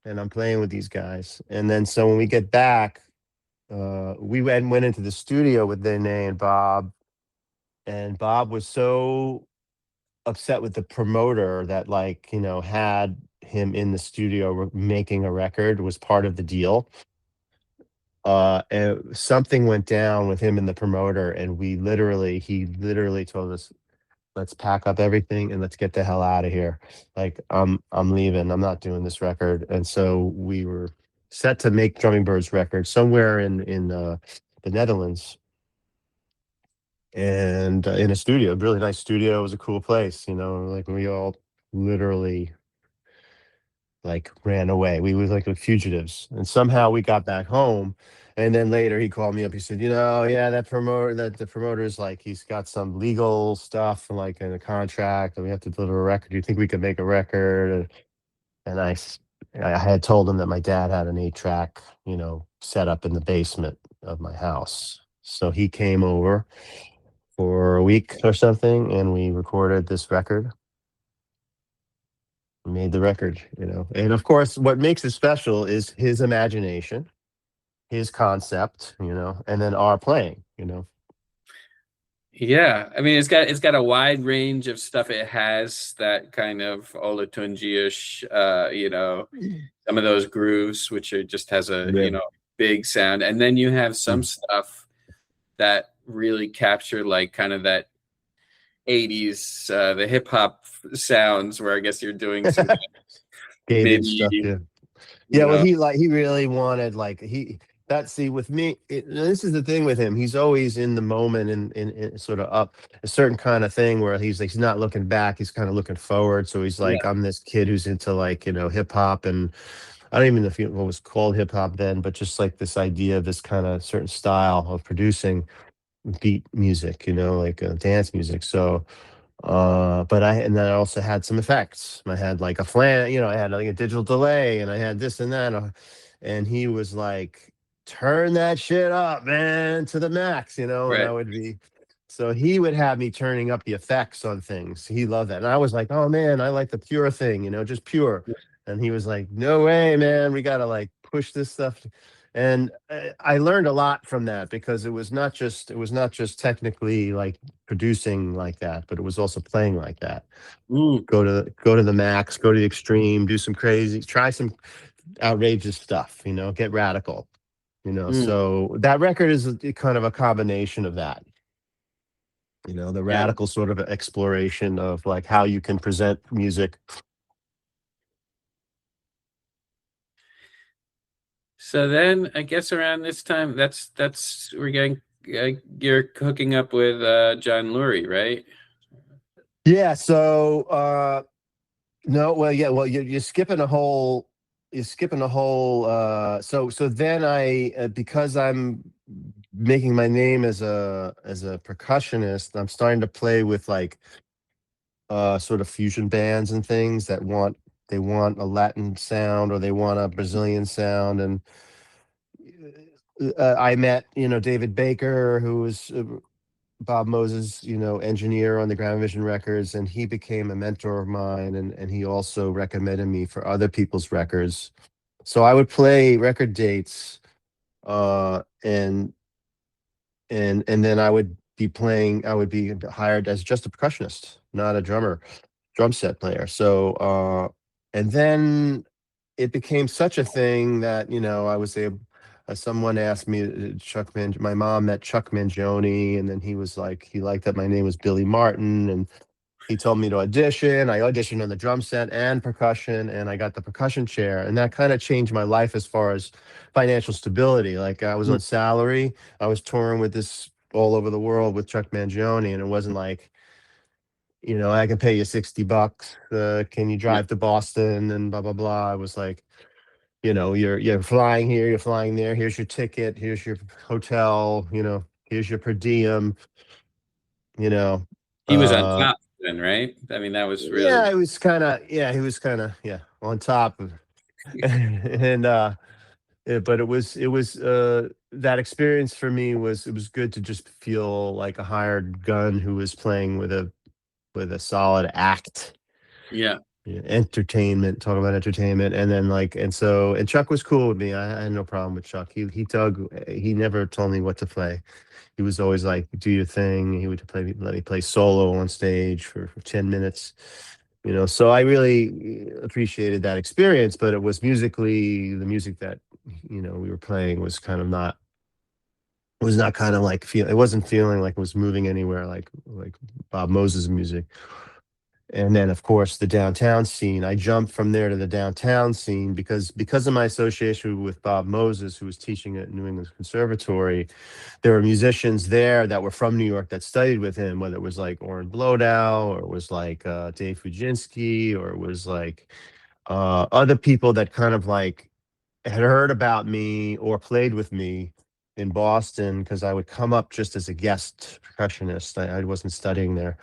and I'm playing with these guys, and then so when we get back, we went into the studio with Nene and Bob, and Bob was so upset with the promoter that, like, had him in the studio making a record, was part of the deal. And something went down with him and the promoter, and he literally told us, let's pack up everything and let's get the hell out of here. Like, I'm leaving. I'm not doing this record. And so we were set to make Drumming Birds record somewhere in the Netherlands, and in a studio, a really nice studio. It was a cool place. Like we all literally like ran away. We was like fugitives, and somehow we got back home. And then later he called me up. He said, yeah, that the promoter's like, he's got some legal stuff like in a contract, and we have to deliver a record. Do you think we could make a record? And I had told him that my dad had an 8-track, set up in the basement of my house. So he came over for a week or something, and we recorded this record. We made the record, and of course, what makes it special is his imagination, his concept, and then our playing. Yeah, I mean it's got a wide range of stuff. It has that kind of Olatunji-ish, some of those grooves, which are just has a Rib. big sound, and then you have some Mm. stuff that really capture like kind of that 80s, the hip hop sounds, where I guess you're doing some Gated stuff, MIDI, yeah. you Yeah, well, know. he really wanted like that. See, with me, this is the thing with him. He's always in the moment and in sort of up a certain kind of thing where he's like he's not looking back. He's kind of looking forward. So he's Yeah, like, I'm this kid who's into like hip hop, and I don't even know if what was called hip hop then, but just like this idea of this kind of certain style of producing beat music, like dance music. So but and then I also had some effects. I had like a flan, I had like a digital delay, and I had this and that. And he was like, turn that shit up, man, to the max, and I right. would be, so he would have me turning up the effects on things. He loved that. And I was like, oh man, I like the pure thing, just pure. And he was like, no way, man, we got to like push this stuff. And I learned a lot from that because it was not just technically like producing like that, but it was also playing like that. Mm, Go to the max, go to the extreme, do some crazy, try some outrageous stuff, get radical, mm, So that record is kind of a combination of that, the yeah. radical sort of exploration of like how you can present music. So then I guess around this time, that's we're getting you're hooking up with John Lurie, right? Yeah. So no, well, yeah, well, you're skipping a whole. You're skipping a whole. So then because I'm making my name as a percussionist, I'm starting to play with like sort of fusion bands and things they want a Latin sound or they want a Brazilian sound. And I met David Baker, who was Bob Moses, engineer on the Ground Vision records, and he became a mentor of mine, and he also recommended me for other people's records. So I would play record dates, and then I would be hired as just a percussionist, not a drum set player. So and then it became such a thing that I was able. Someone asked me, my mom met Chuck Mangione, and then he liked that my name was Billy Martin, and he told me to audition. I auditioned on the drum set and percussion, and I got the percussion chair. And that kind of changed my life as far as financial stability. Like I was Mm, on salary, I was touring with this all over the world with Chuck Mangione, and it wasn't like, I can pay you $60. Can you yeah. drive to Boston and blah blah blah. I was like, you're flying here, you're flying there. Here's your ticket. Here's your hotel. Here's your per diem. You know, He was on uh, top then, right? I mean, that was yeah, really, it was kind of, yeah, he was kind of, yeah, on top of, and but that experience for me it was good to just feel like a hired gun who was playing with a solid act. yeah. Yeah, entertainment, talk about entertainment, and then and Chuck was cool with me. I had no problem with Chuck. He never told me what to play. He was always like, "Do your thing." He would let me play solo on stage for 10 minutes. So I really appreciated that experience. But it was musically the music that we were playing was not kind of like feel. It wasn't feeling like it was moving anywhere like Bob Moses' music. And then of course the downtown scene. I jumped from there to the downtown scene because of my association with Bob Moses, who was teaching at New England Conservatory. There were musicians there that were from New York that studied with him, whether it was like Orrin Blodow or it was like Dave Fujinski, or it was like other people that kind of like had heard about me or played with me in Boston, because I would come up just as a guest percussionist. I wasn't studying there.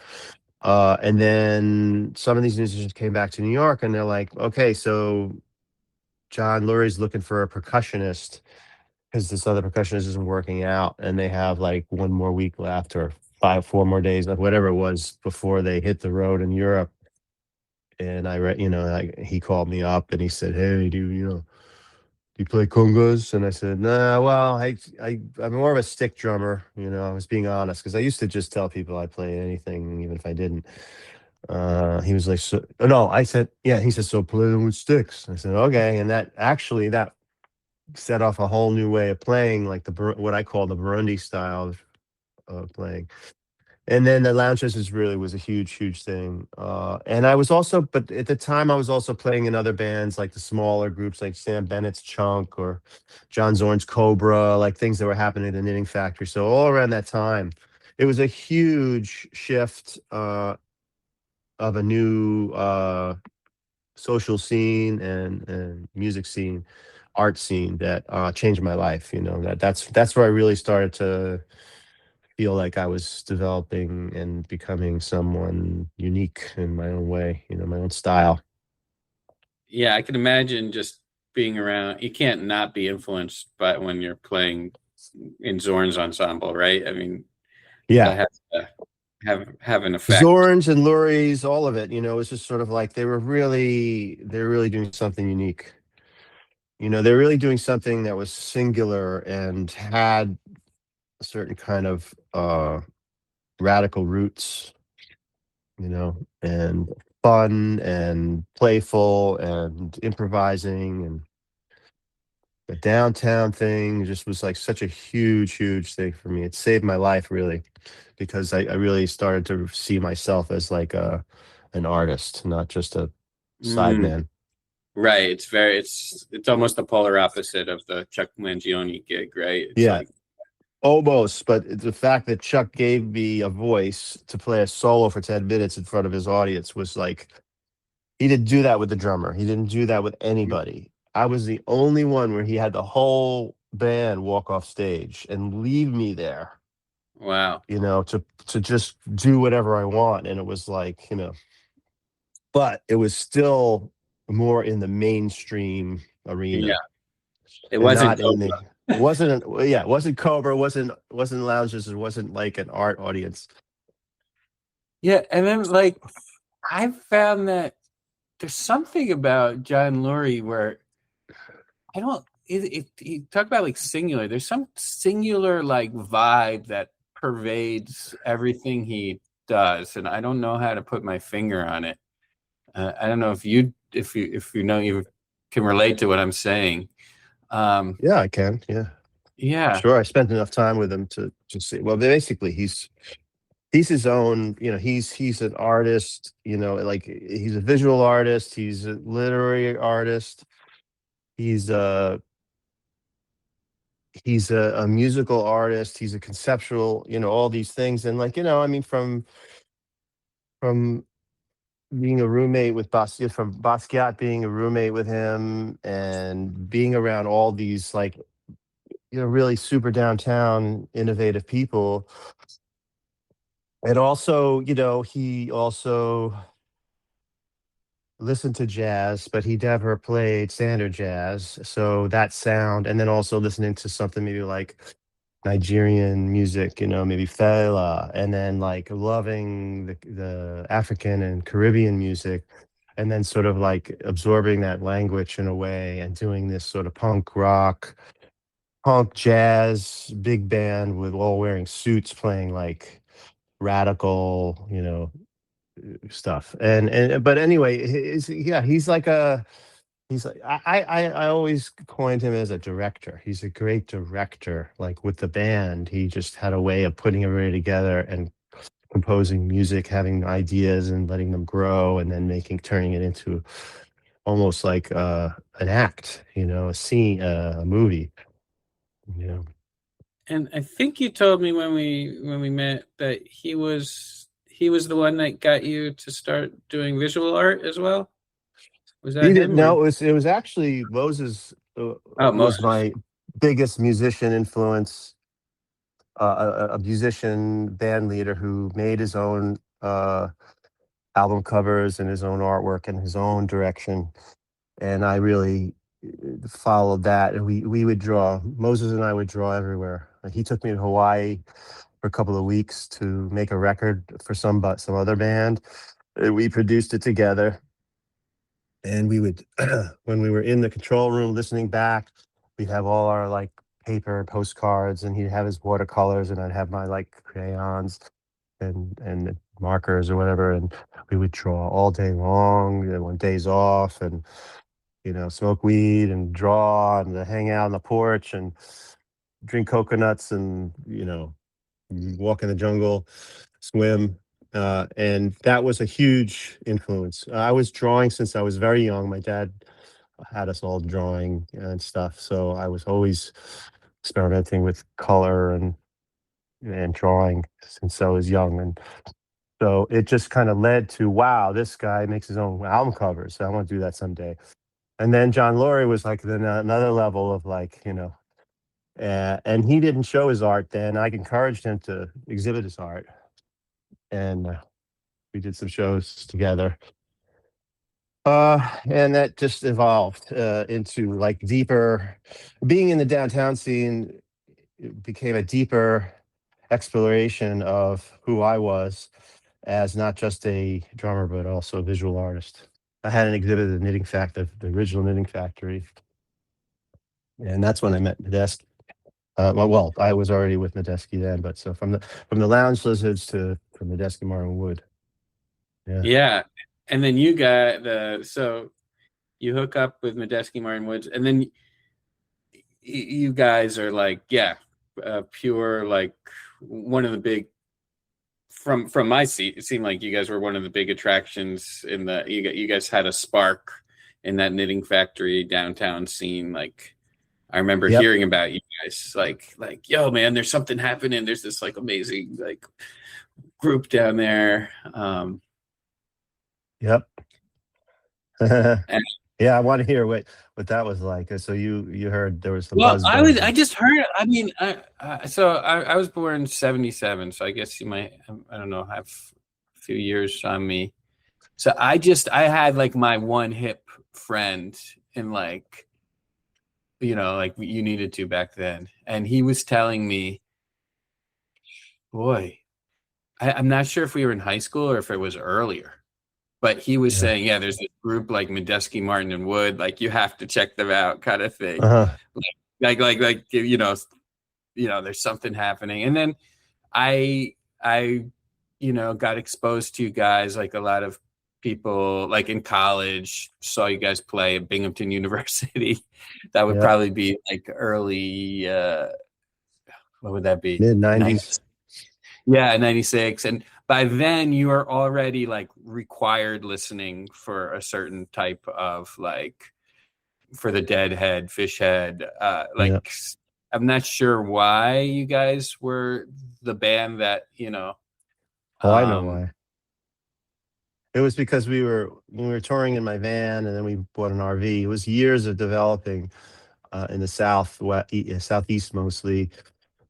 And then some of these musicians came back to New York, and they're like, okay, so John Lurie's looking for a percussionist because this other percussionist isn't working out, and they have like one more week left, or 4 more days, like whatever it was before they hit the road in Europe. And he called me up and he said, "Hey, dude, you play congas? And I said, nah, well, I'm more of a stick drummer. I was being honest because I used to just tell people I play anything, even if I didn't. He was like, so, no, I said, yeah. He said, so play them with sticks. I said, okay. And that set off a whole new way of playing, like what I call the Burundi style of playing. And then the lounge sessions really was a huge, huge thing. And I was also, but at the time, I was also playing in other bands, like the smaller groups, like Sam Bennett's Chunk or John Zorn's Cobra, like things that were happening at the Knitting Factory. So all around that time, it was a huge shift of a new social scene and music scene, art scene that changed my life. That's where I really started to feel like I was developing and becoming someone unique in my own way, my own style. Yeah, I can imagine just being around. You can't not be influenced by when you're playing in Zorn's ensemble, right? I mean, Yeah. that has to have an effect. Zorns and Lurie's, all of it, it's just sort of like they're really doing something unique. They're really doing something that was singular and had a certain kind of radical roots, and fun and playful and improvising, and the downtown thing just was like such a huge, huge thing for me. It saved my life really, because I really started to see myself as like an artist, not just a Mm, sideman. right. It's almost the polar opposite of the Chuck Mangione gig, right? It's Yeah, like, almost. But the fact that Chuck gave me a voice to play a solo for 10 minutes in front of his audience was like, he didn't do that with the drummer. He didn't do that with anybody. I was the only one where he had the whole band walk off stage and leave me there, wow. to just do whatever I want. And it was like, but it was still more in the mainstream Yeah. arena It and wasn't not in the, Cobra. it wasn't, yeah, it wasn't Cobra, wasn't lounges, it wasn't like an art audience. Yeah, and then like I found that there's something about John Lurie where I don't. You talk about like singular. There's some singular like vibe that pervades everything he does, and I don't know how to put my finger on it. I don't know if you know you can relate to what I'm saying. Um, Yeah, I can. Yeah, yeah. sure. I spent enough time with him to see. Well, basically, he's his own. He's an artist. Like he's a visual artist. He's a literary artist. He's a he's a musical artist. He's a conceptual. All these things. And like I mean, from being a roommate with Basquiat, from Basquiat being a roommate with him, and being around all these like really super downtown innovative people. And also, he also listened to jazz, but he never played standard jazz. So that sound, and then also listening to something maybe like Nigerian music, maybe Fela, and then like loving the African and Caribbean music, and then sort of like absorbing that language in a way and doing this sort of punk jazz big band with all wearing suits playing like radical, stuff. And but anyway, yeah, he's like I always coined him as a director. He's a great director. Like with the band, he just had a way of putting everybody together and composing music, having ideas and letting them grow, and then turning it into almost like an act, a scene, a movie. You know. And I think you told me when we met that he was the one that got you to start doing visual art as well. Was He that didn't him or know it was actually Moses oh was Moses? my biggest musician influence, a musician band leader who made his own album covers and his own artwork and his own direction. And I really followed that. And we would draw. Moses and I would draw everywhere. He took me to Hawaii for a couple of weeks to make a record for some other band. And we produced it together. And we would, when we were in the control room listening back, we'd have all our like paper postcards, and he'd have his watercolors, and I'd have my like crayons and markers or whatever, and we would draw all day long, on days off, and smoke weed and draw and hang out on the porch and drink coconuts and walk in the jungle, swim. And that was a huge influence. I was drawing since I was very young. My dad had us all drawing and stuff, so I was always experimenting with color and drawing since I was young. And so it just kind of led to, wow, this guy makes his own album covers. So I want to do that someday. And then John Lurie was like another level of like, and he didn't show his art then. I encouraged him to exhibit his art, and we did some shows together. And that just evolved into like deeper, being in the downtown scene. It became a deeper exploration of who I was as not just a drummer, but also a visual artist. I had an exhibit at the Knitting Factory, the original Knitting Factory, and that's when I met Medeski. Well, I was already with Medeski then, but so from the Lounge Lizards to from Medeski Martin Wood. Yeah. Yeah. And then you got so you hook up with Medeski Martin Woods, and then you guys are like, yeah, pure, like one of the big, from my seat, it seemed like you guys were one of the big attractions in you guys had a spark in that Knitting Factory downtown scene. Like I remember Yep. hearing about you guys, like, yo, man, there's something happening. There's this like amazing like group down there. Yep. And Yeah, I want to hear what that was like. So you heard there was some well, buzz going I on. just heard. I mean, I was born in '77, so I guess you might, I don't know, have a few years on me. So I had like my one hip friend, and like like you needed to back then, and he was telling me, boy, I'm not sure if we were in high school or if it was earlier, but he was Yeah. saying, yeah, there's this group like Medeski Martin and Wood, like you have to check them out, kind of thing. Uh-huh. Like there's something happening. And then I got exposed to you guys, like a lot of people like in college saw you guys play at Binghamton University. That would Yep. probably be like early what would that be? Mid 90, 90s. yeah, 96. And by then you are already like required listening for a certain type of like for the Deadhead, Fishhead. Yeah. I'm not sure why you guys were the band that Oh, I know Um, why. It was because when we were touring in my van, and then we bought an RV. It was years of developing in the southeast mostly,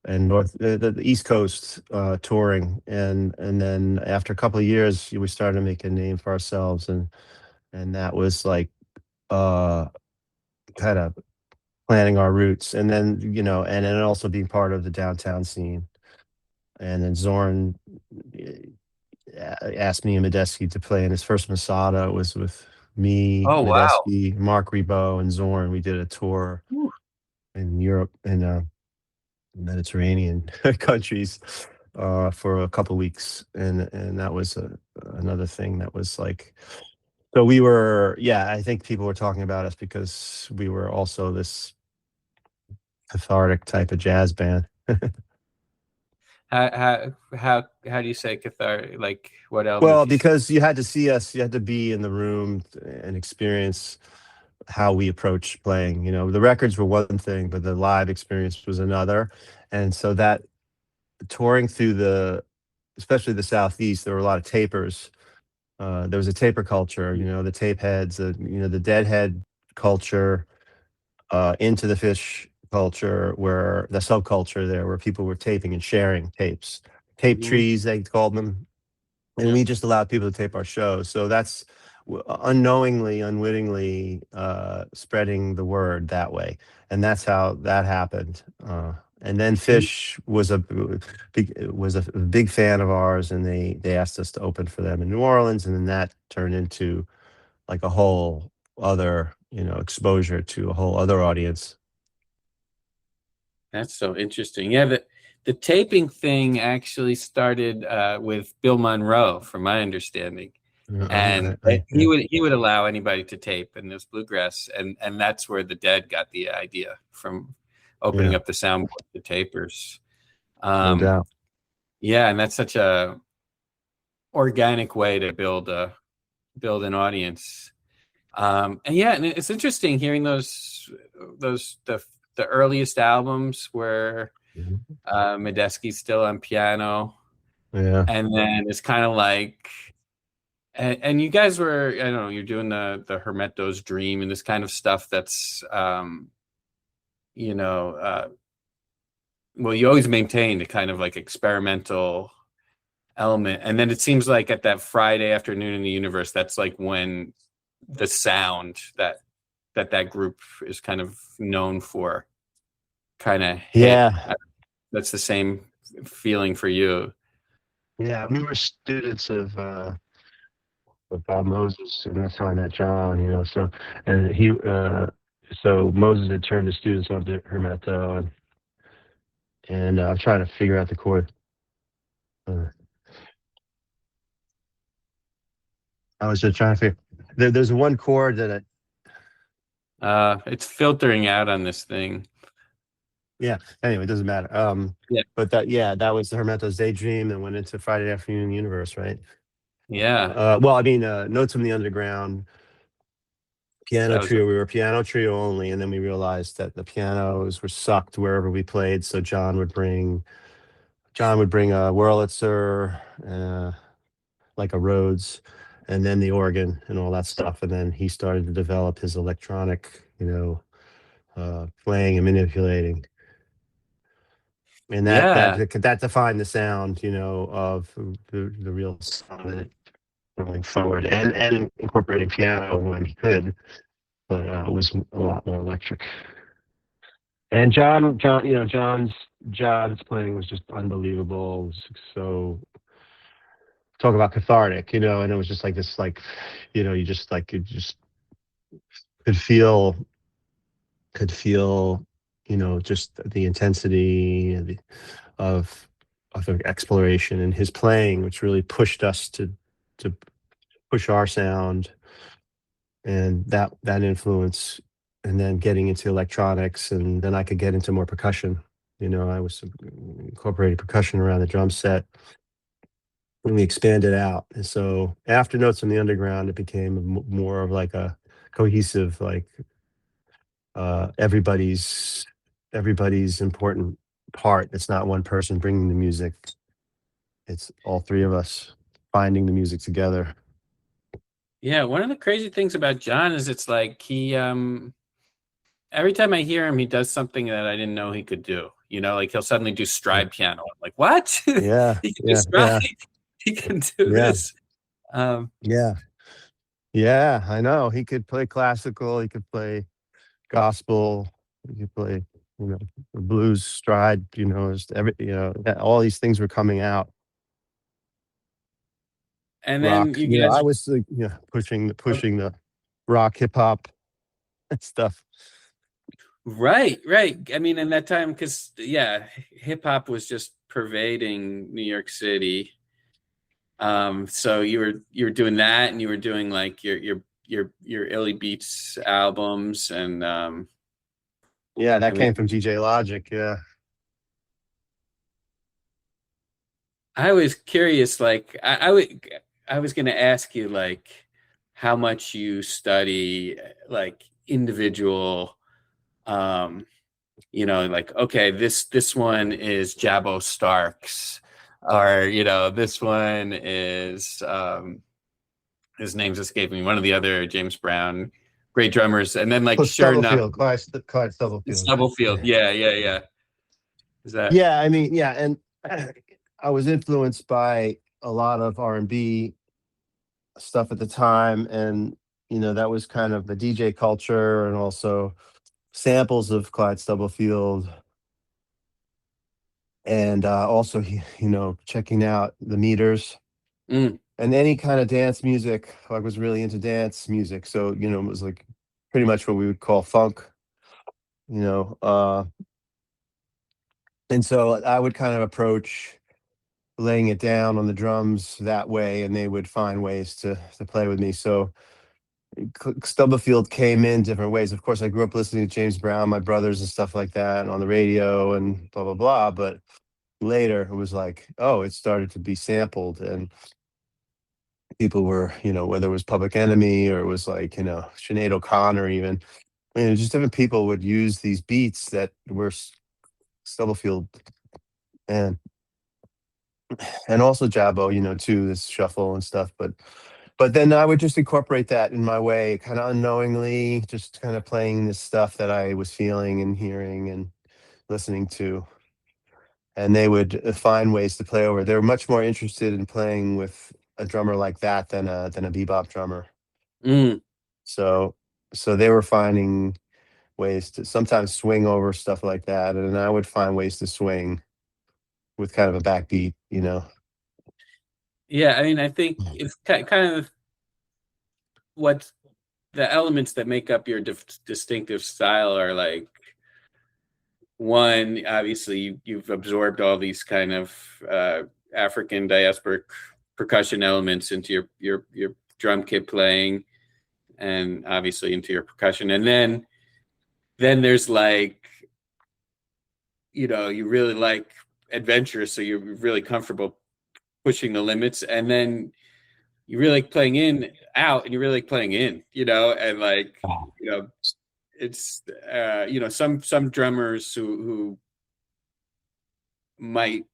and the East Coast touring, and then after a couple of years, we started to make a name for ourselves, and that was like uh, kind of planting our roots, and then and then also being part of the downtown scene. And then Zorn asked me and Medeski to play in his first Masada. It was with me, oh wow. Medeski, Mark Ribot, and Zorn. We did a tour Whew. in Europe and Mediterranean countries for a couple of weeks, and that was another thing that was like. So we were, yeah. I think people were talking about us because we were also this cathartic type of jazz band. How do you say cathartic? Like what element Well, do you say? because you had to see us, you had to be in the room and experience how we approach playing. The records were one thing, but the live experience was another. And so that touring through especially the Southeast, there were a lot of tapers. There was a taper culture, the tape heads, the deadhead culture, into the fish culture, where the subculture there, where people were taping and sharing tapes, tape Mm-hmm. trees, they called them, and Yeah. we just allowed people to tape our shows. So that's unknowingly, unwittingly spreading the word that way, and that's how that happened. And then Fish was a big fan of ours, and they asked us to open for them in New Orleans, and then that turned into like a whole. other, exposure to a whole other audience. That's so interesting. Yeah, the taping thing actually started with Bill Monroe, from my understanding, and Yeah, he would allow anybody to tape in this bluegrass, and that's where the Dead got the idea from, opening yeah, up the soundboard to tapers. no Um, doubt. yeah, and that's such a organic way to build an audience. And yeah, and it's interesting hearing those the earliest albums where Mhm. Medeski's still on piano, Yeah, and then it's kind of like, and you guys were, I don't know, you're doing the Hermeto's Dream and this kind of stuff that's you know well, you always maintained a kind of like experimental element, and then it seems like at that Friday afternoon in the universe, that's like when the sound that group is kind of known for kind of hit. yeah, That's the same feeling for you. yeah. We were students of Bob Moses, and that's how I met John. So and so Moses had turned the students on to Hermeto, and I'm trying to figure out the chord. Uh, I was just trying to figure. There's one chord that It's filtering out on this thing. yeah. Anyway, it doesn't matter. Yeah. But that was the Hermeto's Daydream and went into Friday Afternoon Universe, right? Yeah. Well, I mean, Notes from the Underground, piano That was trio. We were a piano trio only, and then we realized that the pianos were sucked wherever we played. So John would bring a Wurlitzer, like a Rhodes, and then the organ and all that stuff. And then he started to develop his electronic, playing and manipulating. And that that yeah. that defined the sound, of the real sound of it going forward, and incorporating piano when he could, but it was a lot more electric. And John's playing was just unbelievable. It was so talk about cathartic, and it was just like this, like, you just could feel could feel, just the intensity of of exploration in his playing, which really pushed us to push our sound, and that influence, and then getting into electronics, and then I could get into more percussion. I was incorporating percussion around the drum set when we expanded out. And so after Notes on the Underground, it became more of like a cohesive, like, everybody's important part. It's not one person bringing the music. It's all three of us finding the music together. Yeah. One of the crazy things about John is it's like he every time I hear him, he does something that I didn't know he could do. Like he'll suddenly do Yeah, stride piano. I'm like, what? yeah, He can do yeah, stride. yeah, He can do yeah, this. Um, yeah. Yeah, I know. He could play classical, he could play gospel, he could play, blues stride, just all these things were coming out. and then Rock, you guys, I was like, pushing the rock, hip hop stuff. right, right. I mean, in that time, because yeah, hip hop was just pervading New York City. So you were doing that, and you were doing like your Illy Beats albums, and Yeah, that came from everything. DJ Logic. Yeah. I was curious, like I was going to ask you like how much you study like individual, um, like okay, this one is Jabo Starks, or this one is his name's escaping me, one of the other James Brown great drummers, and then like Well, sure enough, Stubblefield, Clyde Stubblefield. Stubblefield, Yeah. yeah, yeah, yeah. Is that Yeah, I mean, yeah, and I was influenced by a lot of R&B stuff at the time, and that was kind of the DJ culture, and also samples of Clyde Stubblefield, and also checking out the meters. mm. and any kind of dance music. I was really into dance music, so it was like pretty much what we would call funk. You know, and so I would kind of approach laying it down on the drums that way, and they would find ways to play with me. So Stubblefield came in different ways. Of course, I grew up listening to James Brown, my brothers, and stuff like that, and on the radio and blah blah blah. But later, it was like, oh, it started to be sampled, and people were, whether it was Public Enemy or it was like, Sinead O'Connor, even, just different people would use these beats that were Stubblefield and also Jabo, too, this shuffle and stuff. But then I would just incorporate that in my way, kind of unknowingly, just kind of playing this stuff that I was feeling and hearing and listening to. And they would find ways to play over. They were much more interested in playing with a drummer like that than a bebop drummer. Mm. So they were finding ways to sometimes swing over stuff like that, and I would find ways to swing with kind of a backbeat. Yeah, I mean, I think it's kind of what the elements that make up your distinctive style are like. One, obviously, you've absorbed all these kind of African diasporic percussion elements into your drum kit playing, and obviously into your percussion. And then there's like, you really like adventurous, so you're really comfortable pushing the limits, and then you really like playing in out, and you really like playing in, and like, you know, it's some drummers who might,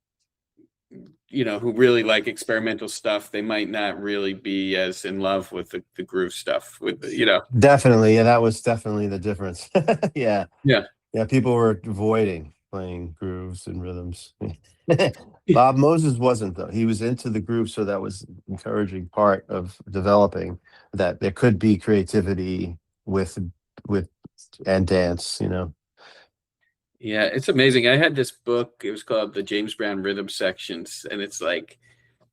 who really like experimental stuff, they might not really be as in love with the groove stuff Definitely, yeah, that was definitely the difference. Yeah, yeah. yeah, people were avoiding playing grooves and rhythms. Bob Moses wasn't, though. He was into the groove, so that was an encouraging part of developing that there could be creativity with and dance. Yeah, it's amazing. I had this book, it was called The James Brown Rhythm Sections, and it's like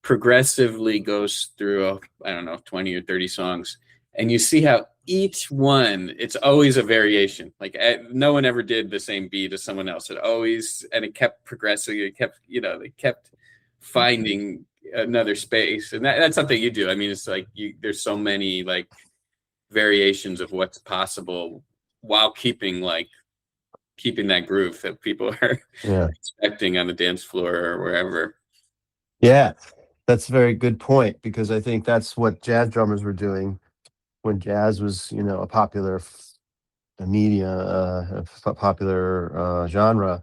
progressively goes through, I don't know, 20 or 30 songs. And you see how each one, it's always a variation. Like no one ever did the same beat as someone else. And it kept progressing. It kept, they kept finding another space. And that's something you do. I mean, it's like there's so many like variations of what's possible while keeping that groove that people are Yeah. expecting on the dance floor or wherever. Yeah, that's a very good point, because I think that's what jazz drummers were doing when jazz was, a popular a popular genre.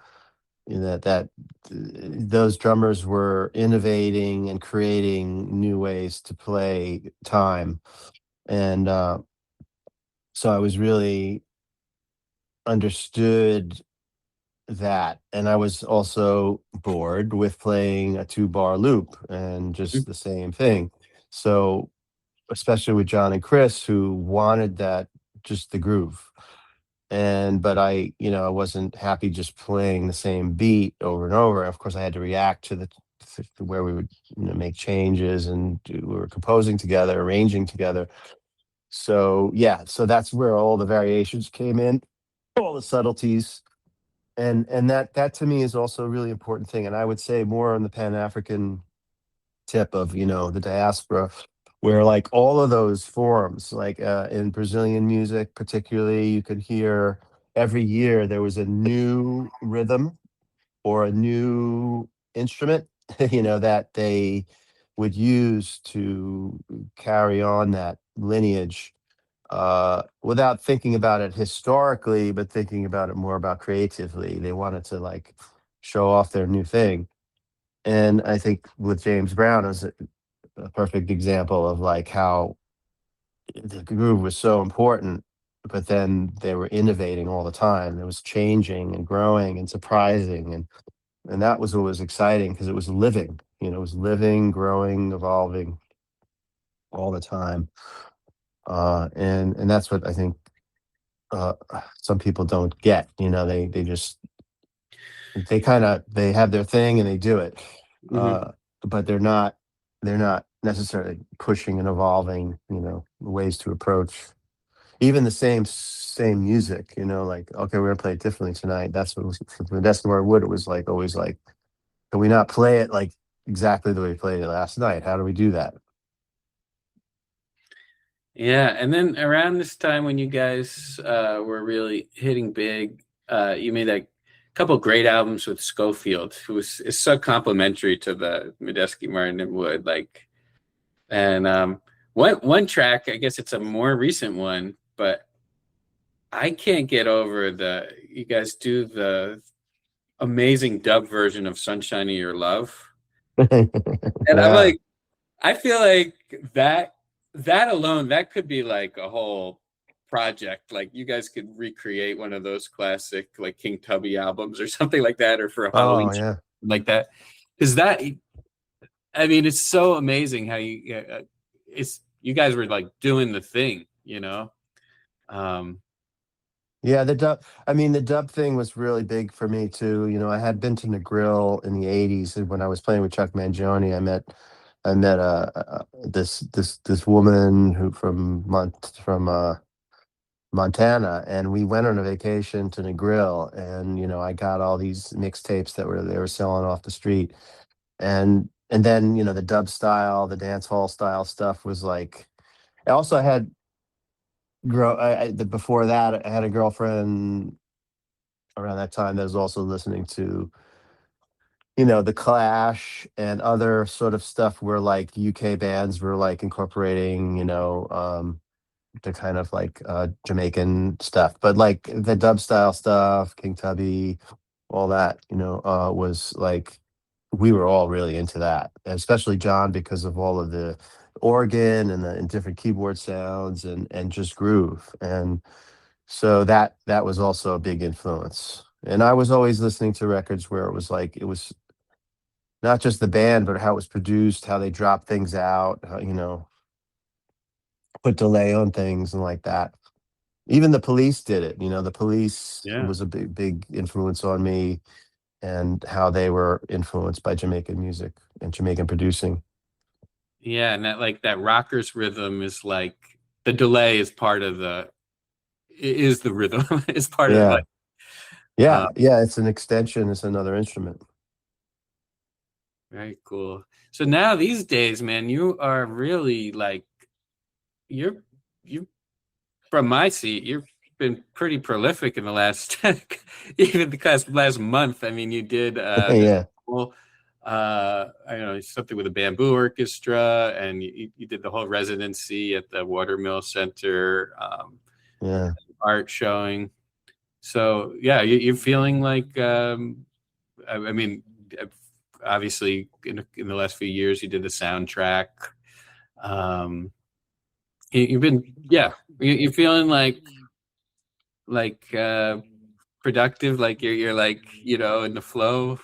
That those drummers were innovating and creating new ways to play time, and so I was really understood that, and I was also bored with playing a 2-bar loop and just the same thing. So, especially with John and Chris, who wanted that, just the groove. But I wasn't happy just playing the same beat over and over. Of course, I had to react to where we would, make changes, and we were composing together, arranging together. So yeah, so that's where all the variations came in, all the subtleties, and that to me is also a really important thing. And I would say more on the Pan African tip of, the diaspora, where like all of those forms, like in Brazilian music particularly, you could hear every year there was a new rhythm or a new instrument, that they would use to carry on that lineage, without thinking about it historically, but thinking about it more about creatively. They wanted to like show off their new thing. And I think with James Brown is a perfect example of like how the groove was so important, but then they were innovating all the time. It was changing and growing and surprising, and that was what was exciting, because it was living. It was living, growing, evolving all the time. And that's what I think uh, some people don't get. They just they have their thing and they do it, Mm-hmm. but they're not necessarily pushing and evolving, ways to approach even the same music, like, okay, we're gonna play it differently tonight. That's what was for Medeski Martin Wood. It was like always like, can we not play it like exactly the way we played it last night? How do we do that? Yeah, and then around this time when you guys were really hitting big, you made a couple great albums with Schofield, who is so complimentary to the Medeski Martin and Wood. Like, and one track, I guess it's a more recent one, but I can't get over the you guys do the amazing dub version of "Sunshine of Your Love," and I'm Yeah. like, I feel like that alone, that could be like a whole project. Like you guys could recreate one of those classic like King Tubby albums or something like that, or for a Halloween Oh show, yeah. like that. Because that, I mean, it's so amazing how it's you guys were like doing the thing, you know. Um, Yeah, the dub. I mean, the dub thing was really big for me too. I had been to the Grill in the '80s, and when I was playing with Chuck Mangione, I met this woman who from Montana, and we went on a vacation to the Grill, and I got all these mixtapes that they were selling off the street, and then the dub style, the dance hall style stuff was like. I also had before that I had a girlfriend around that time that was also listening to the Clash and other sort of stuff where like UK bands were like incorporating the kind of like Jamaican stuff, but like the dub style stuff, King Tubby, all that was like we were all really into that, and especially John because of all of the organ and different keyboard sounds and just groove. And so that was also a big influence. And I was always listening to records where it was not just the band, but how it was produced, how they dropped things out, how, put delay on things and like that. Even the Police did it. The Police yeah, was a big influence on me, and how they were influenced by Jamaican music and Jamaican producing. yeah, and that like that rocker's rhythm is like the delay is part of the is the rhythm is part of Yeah. like Yeah. uh, Yeah. It's an extension. It's another instrument. very cool. So now these days, man, you are really like you're you from my seat, you've been pretty prolific in the last even the last month. I mean, you did this Yeah. whole I don't know something with a bamboo orchestra, and you did the whole residency at the Watermill Center, Yeah. art showing. So yeah, you're feeling like I mean, obviously in the last few years you did the soundtrack. Um, you've been yeah, you're feeling like productive, like you're like in the flow.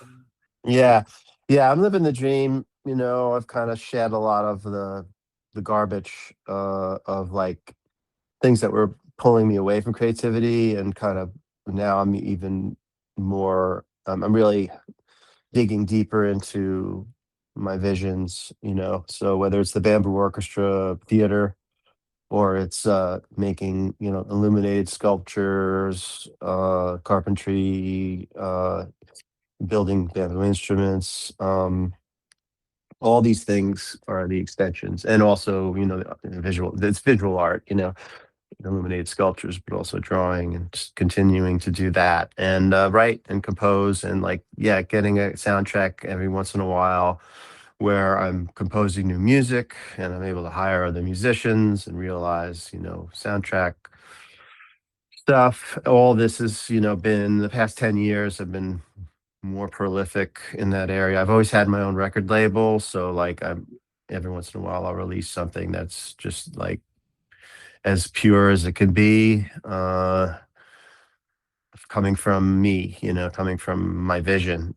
Yeah. Yeah. I'm living the dream. I've kind of shed a lot of the garbage of like things that were pulling me away from creativity, and kind of now I'm even more I'm really digging deeper into my visions, so whether it's the bamboo orchestra theater, or it's making illuminated sculptures, carpentry, building bamboo instruments, all these things are the extensions. And also visual, it's visual art, illuminated sculptures, but also drawing, and just continuing to do that, and write and compose, and like, yeah, getting a soundtrack every once in a while where I'm composing new music and I'm able to hire other musicians and realize, soundtrack stuff. All this has, been the past 10 years have been more prolific in that area. I've always had my own record label, so like I'm every once in a while I'll release something that's just like as pure as it can be, coming from me, coming from my vision,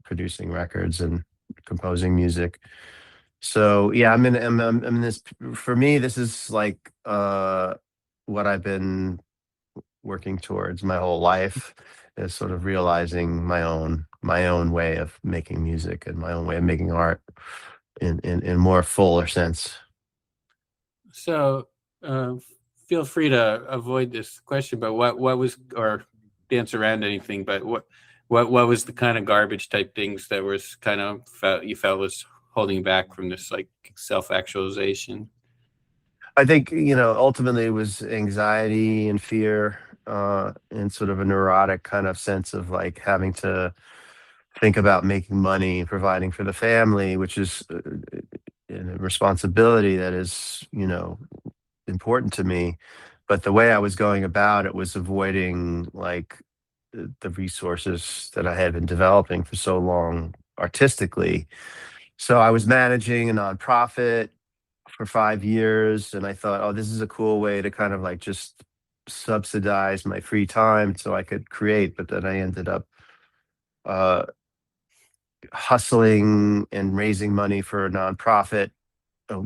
producing records and composing music. So yeah, I'm in this. For me, this is like what I've been working towards my whole life, is sort of realizing my own way of making music and my own way of making art. in more fuller sense. So, uh, feel free to avoid this question, but what was, or dance around anything, but what was the kind of garbage type things that was kind of you felt was holding back from this like self actualization? I think, ultimately it was anxiety and fear, and sort of a neurotic kind of sense of like having to think about making money and providing for the family, which is a responsibility that is, important to me. But the way I was going about it was avoiding like the resources that I had been developing for so long artistically. So I was managing a nonprofit for 5 years, and I thought, oh, this is a cool way to kind of like just subsidize my free time so I could create. But then I ended up uh, hustling and raising money for a nonprofit, uh,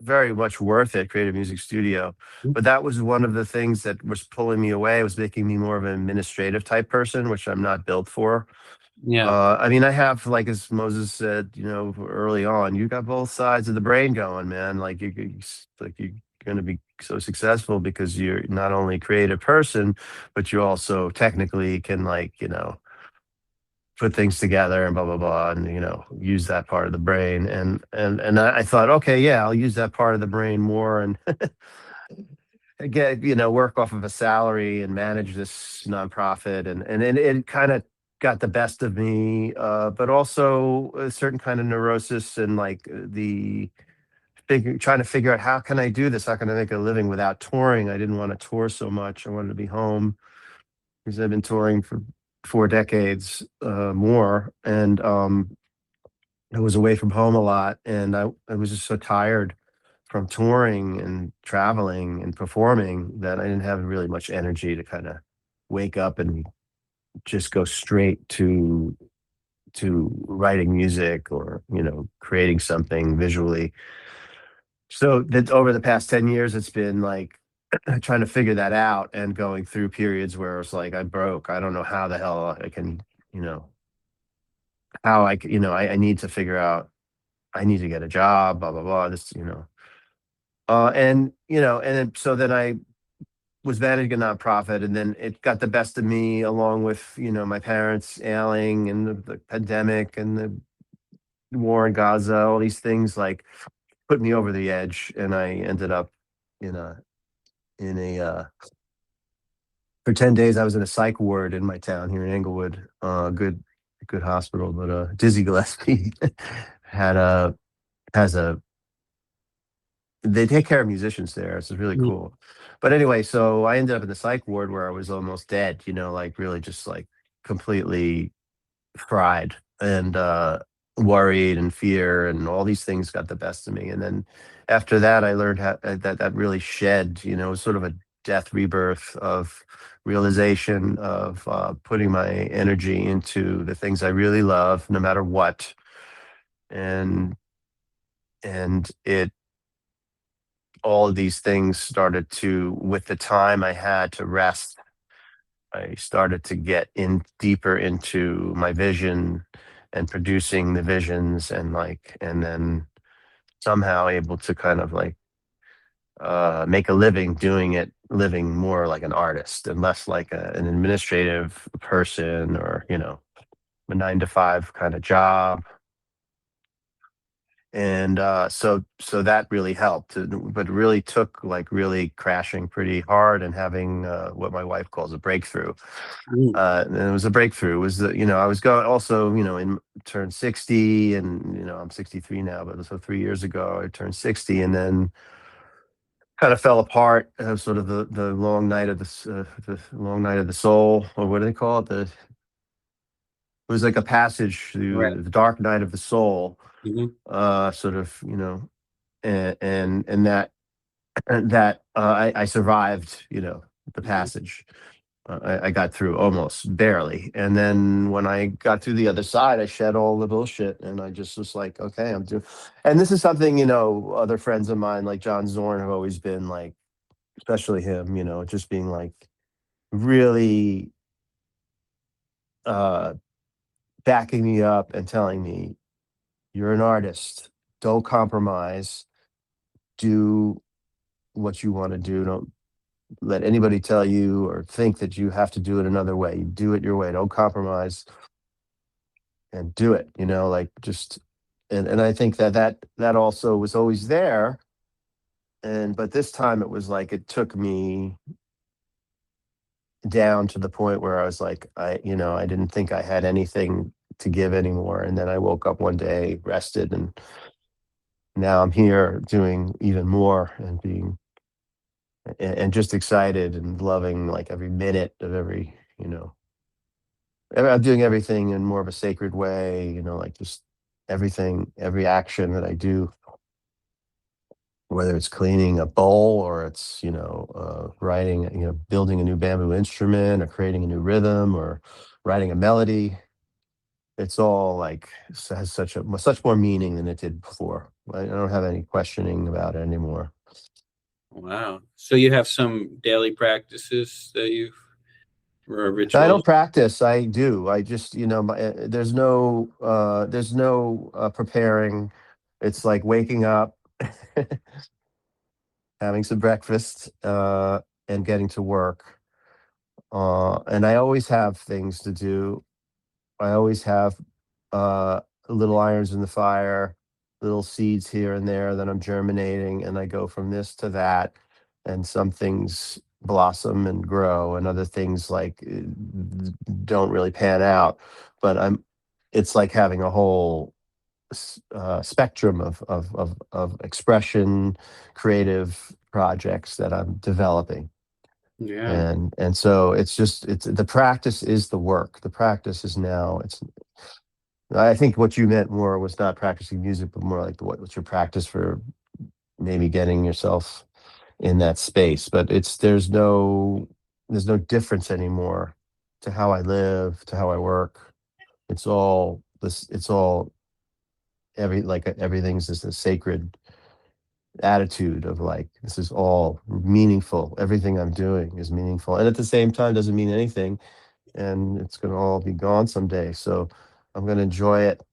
very much worth it, creative music studio. But that was one of the things that was pulling me away. It was making me more of an administrative type person, which I'm not built for. Yeah. I mean, I have, like, as Moses said, early on, you got both sides of the brain going, man. Like like you're going to be so successful because you're not only a creative person, but you also technically can, like, put things together and blah blah blah, and use that part of the brain. And I thought, okay, yeah, I'll use that part of the brain more and get, work off of a salary and manage this nonprofit. And it kind of got the best of me, but also a certain kind of neurosis and like trying to figure out, how can I do this, how can I make a living without touring. I didn't want to tour so much. I wanted to be home because I've been touring for 4 decades, more. And I was away from home a lot, and I was just so tired from touring and traveling and performing that I didn't have really much energy to kind of wake up and just go straight to writing music or creating something visually. So that over the past 10 years, it's been like trying to figure that out and going through periods where it's like, I'm broke. I don't know how the hell I can, you know, how I need to figure out, I need to get a job, blah, blah, blah. So then I was managing a nonprofit, and then it got the best of me, along with, my parents ailing and the pandemic and the war in Gaza, all these things like put me over the edge. And I ended up in a for 10 days, I was in a psych ward in my town here in Englewood, good hospital. But Dizzy Gillespie had a has a they take care of musicians there. So it's really Mhm. cool. But anyway, so I ended up in the psych ward where I was almost dead, like really just like completely fried and worried, and fear and all these things got the best of me. And then after that, I learned that really shed, sort of a death rebirth of realization of putting my energy into the things I really love, no matter what. And it all of these things started to, with the time I had to rest, I started to get in deeper into my vision and producing the visions, and then somehow able to kind of like make a living doing it, living more like an artist and less like an administrative person, or a 9 to 5 kind of job. And so that really helped. But it really took like really crashing pretty hard and having what my wife calls a breakthrough. Mhm. And it was a breakthrough. It was I was going also, in turned 60, and I'm 63 now, but so 3 years ago I turned 60, and then kind of fell apart. Sort of the long night of the long night of the soul, or what do they call it? It was like a passage Right. through the dark night of the soul, Mhm. sort of, and that I survived, the Mhm. passage. I got through almost barely, and then when I got through the other side, I shed all the bullshit, and I just was like, okay, I'm doing. And this is something, other friends of mine like John Zorn have always been like, especially him, just being like really uh backing me up and telling me, you're an artist. don't compromise, do what you want to do. Don't let anybody tell you or think that you have to do it another way. You do it your way. Don't compromise and do it, like just and I think that also was always there. But this time it was like it took me down to the point where I was like, I didn't think I had anything to give anymore. And then I woke up one day, rested, and now I'm here doing even more and being and just excited and loving like every minute of I'm doing everything in more of a sacred way, like just everything, every action that I do, whether it's cleaning a bowl or it's, writing, building a new bamboo instrument or creating a new rhythm or writing a melody. It's all like has such more meaning than it did before. I don't have any questioning about it anymore. Wow. So you have some daily practices that you or I rituals? don't practice. I do. I just, there's no preparing. It's like waking up, having some breakfast, and getting to work. And I always have things to do. I always have uh, little irons in the fire, little seeds here and there that I'm germinating, and I go from this to that, and some things blossom and grow, and other things like don't really pan out. But it's like having a whole spectrum of expression, creative projects that I'm developing. Yeah. And so it's the practice is the work. The practice is now it's I think what you meant more was not practicing music, but more like what's your practice for maybe getting yourself in that space. But there's no difference anymore to how I live, to how I work. It's all this. It's all everything's just a sacred attitude of like this is all meaningful. Everything I'm doing is meaningful, and at the same time doesn't mean anything, and it's going to all be gone someday. So I'm going to enjoy it,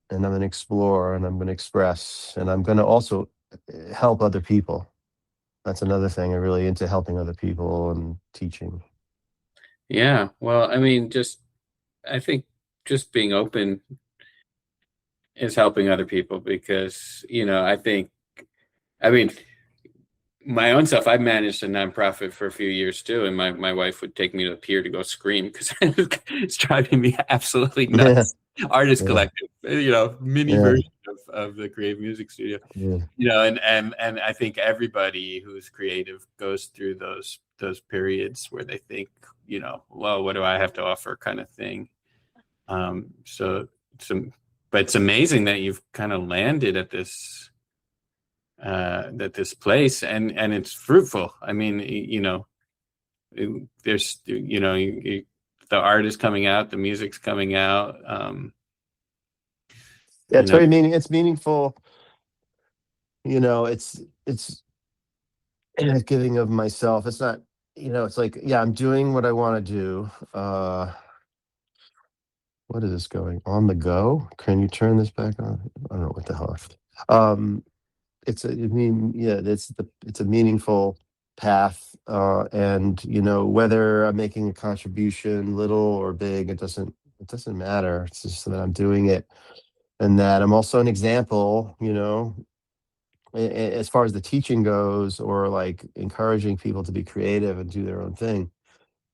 and I'm going to explore, and I'm going to express, and I'm going to also help other people. That's another thing. I'm really into helping other people and teaching. Yeah. Well, I mean, I think just being open is helping other people because, I mean, my own self, I managed a nonprofit for a few years too, and my wife would take me to the pier to go scream because it's driving me absolutely Yeah, nuts. Artist yeah, collective, mini yeah, version of the Creative Music Studio, yeah, and I think everybody who's creative goes through those periods where they think, well, what do I have to offer, kind of thing. So some, but it's amazing that you've kind of landed at this place and it's fruitful. I mean, there's the art is coming out, the music's coming out. yeah. You know, It's meaningful. It's giving of myself. It's not. It's like, yeah, I'm doing what I want to do. What is this going on the go? Can you turn this back on? I don't know what the hell. Um, yeah, it's a meaningful path, and whether I'm making a contribution, little or big, it doesn't matter. It's just that I'm doing it, and that I'm also an example. As far as the teaching goes, or like encouraging people to be creative and do their own thing,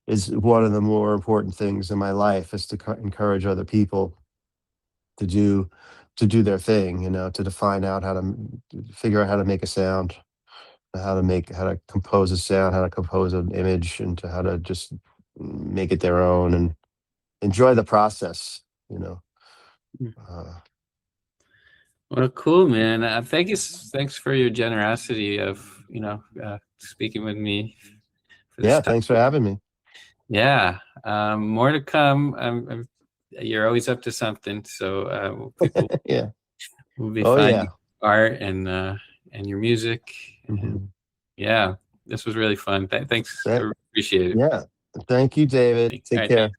is one of the more important things in my life. Is to encourage other people to do their thing, to define out figure out how to make a sound, how to compose a sound, how to compose an image, and to how to just make it their own and enjoy the process, you know. Uh, well, cool, man. Thanks for your generosity of speaking with me for this yeah, time. thanks for having me. Yeah, more to come. You're always up to something, so people Yeah. will be Oh finding yeah. art and your music. And Mhm. yeah, this was really fun. Thanks, That- I appreciate it. yeah. Thank you, David. All Take right, thanks. care.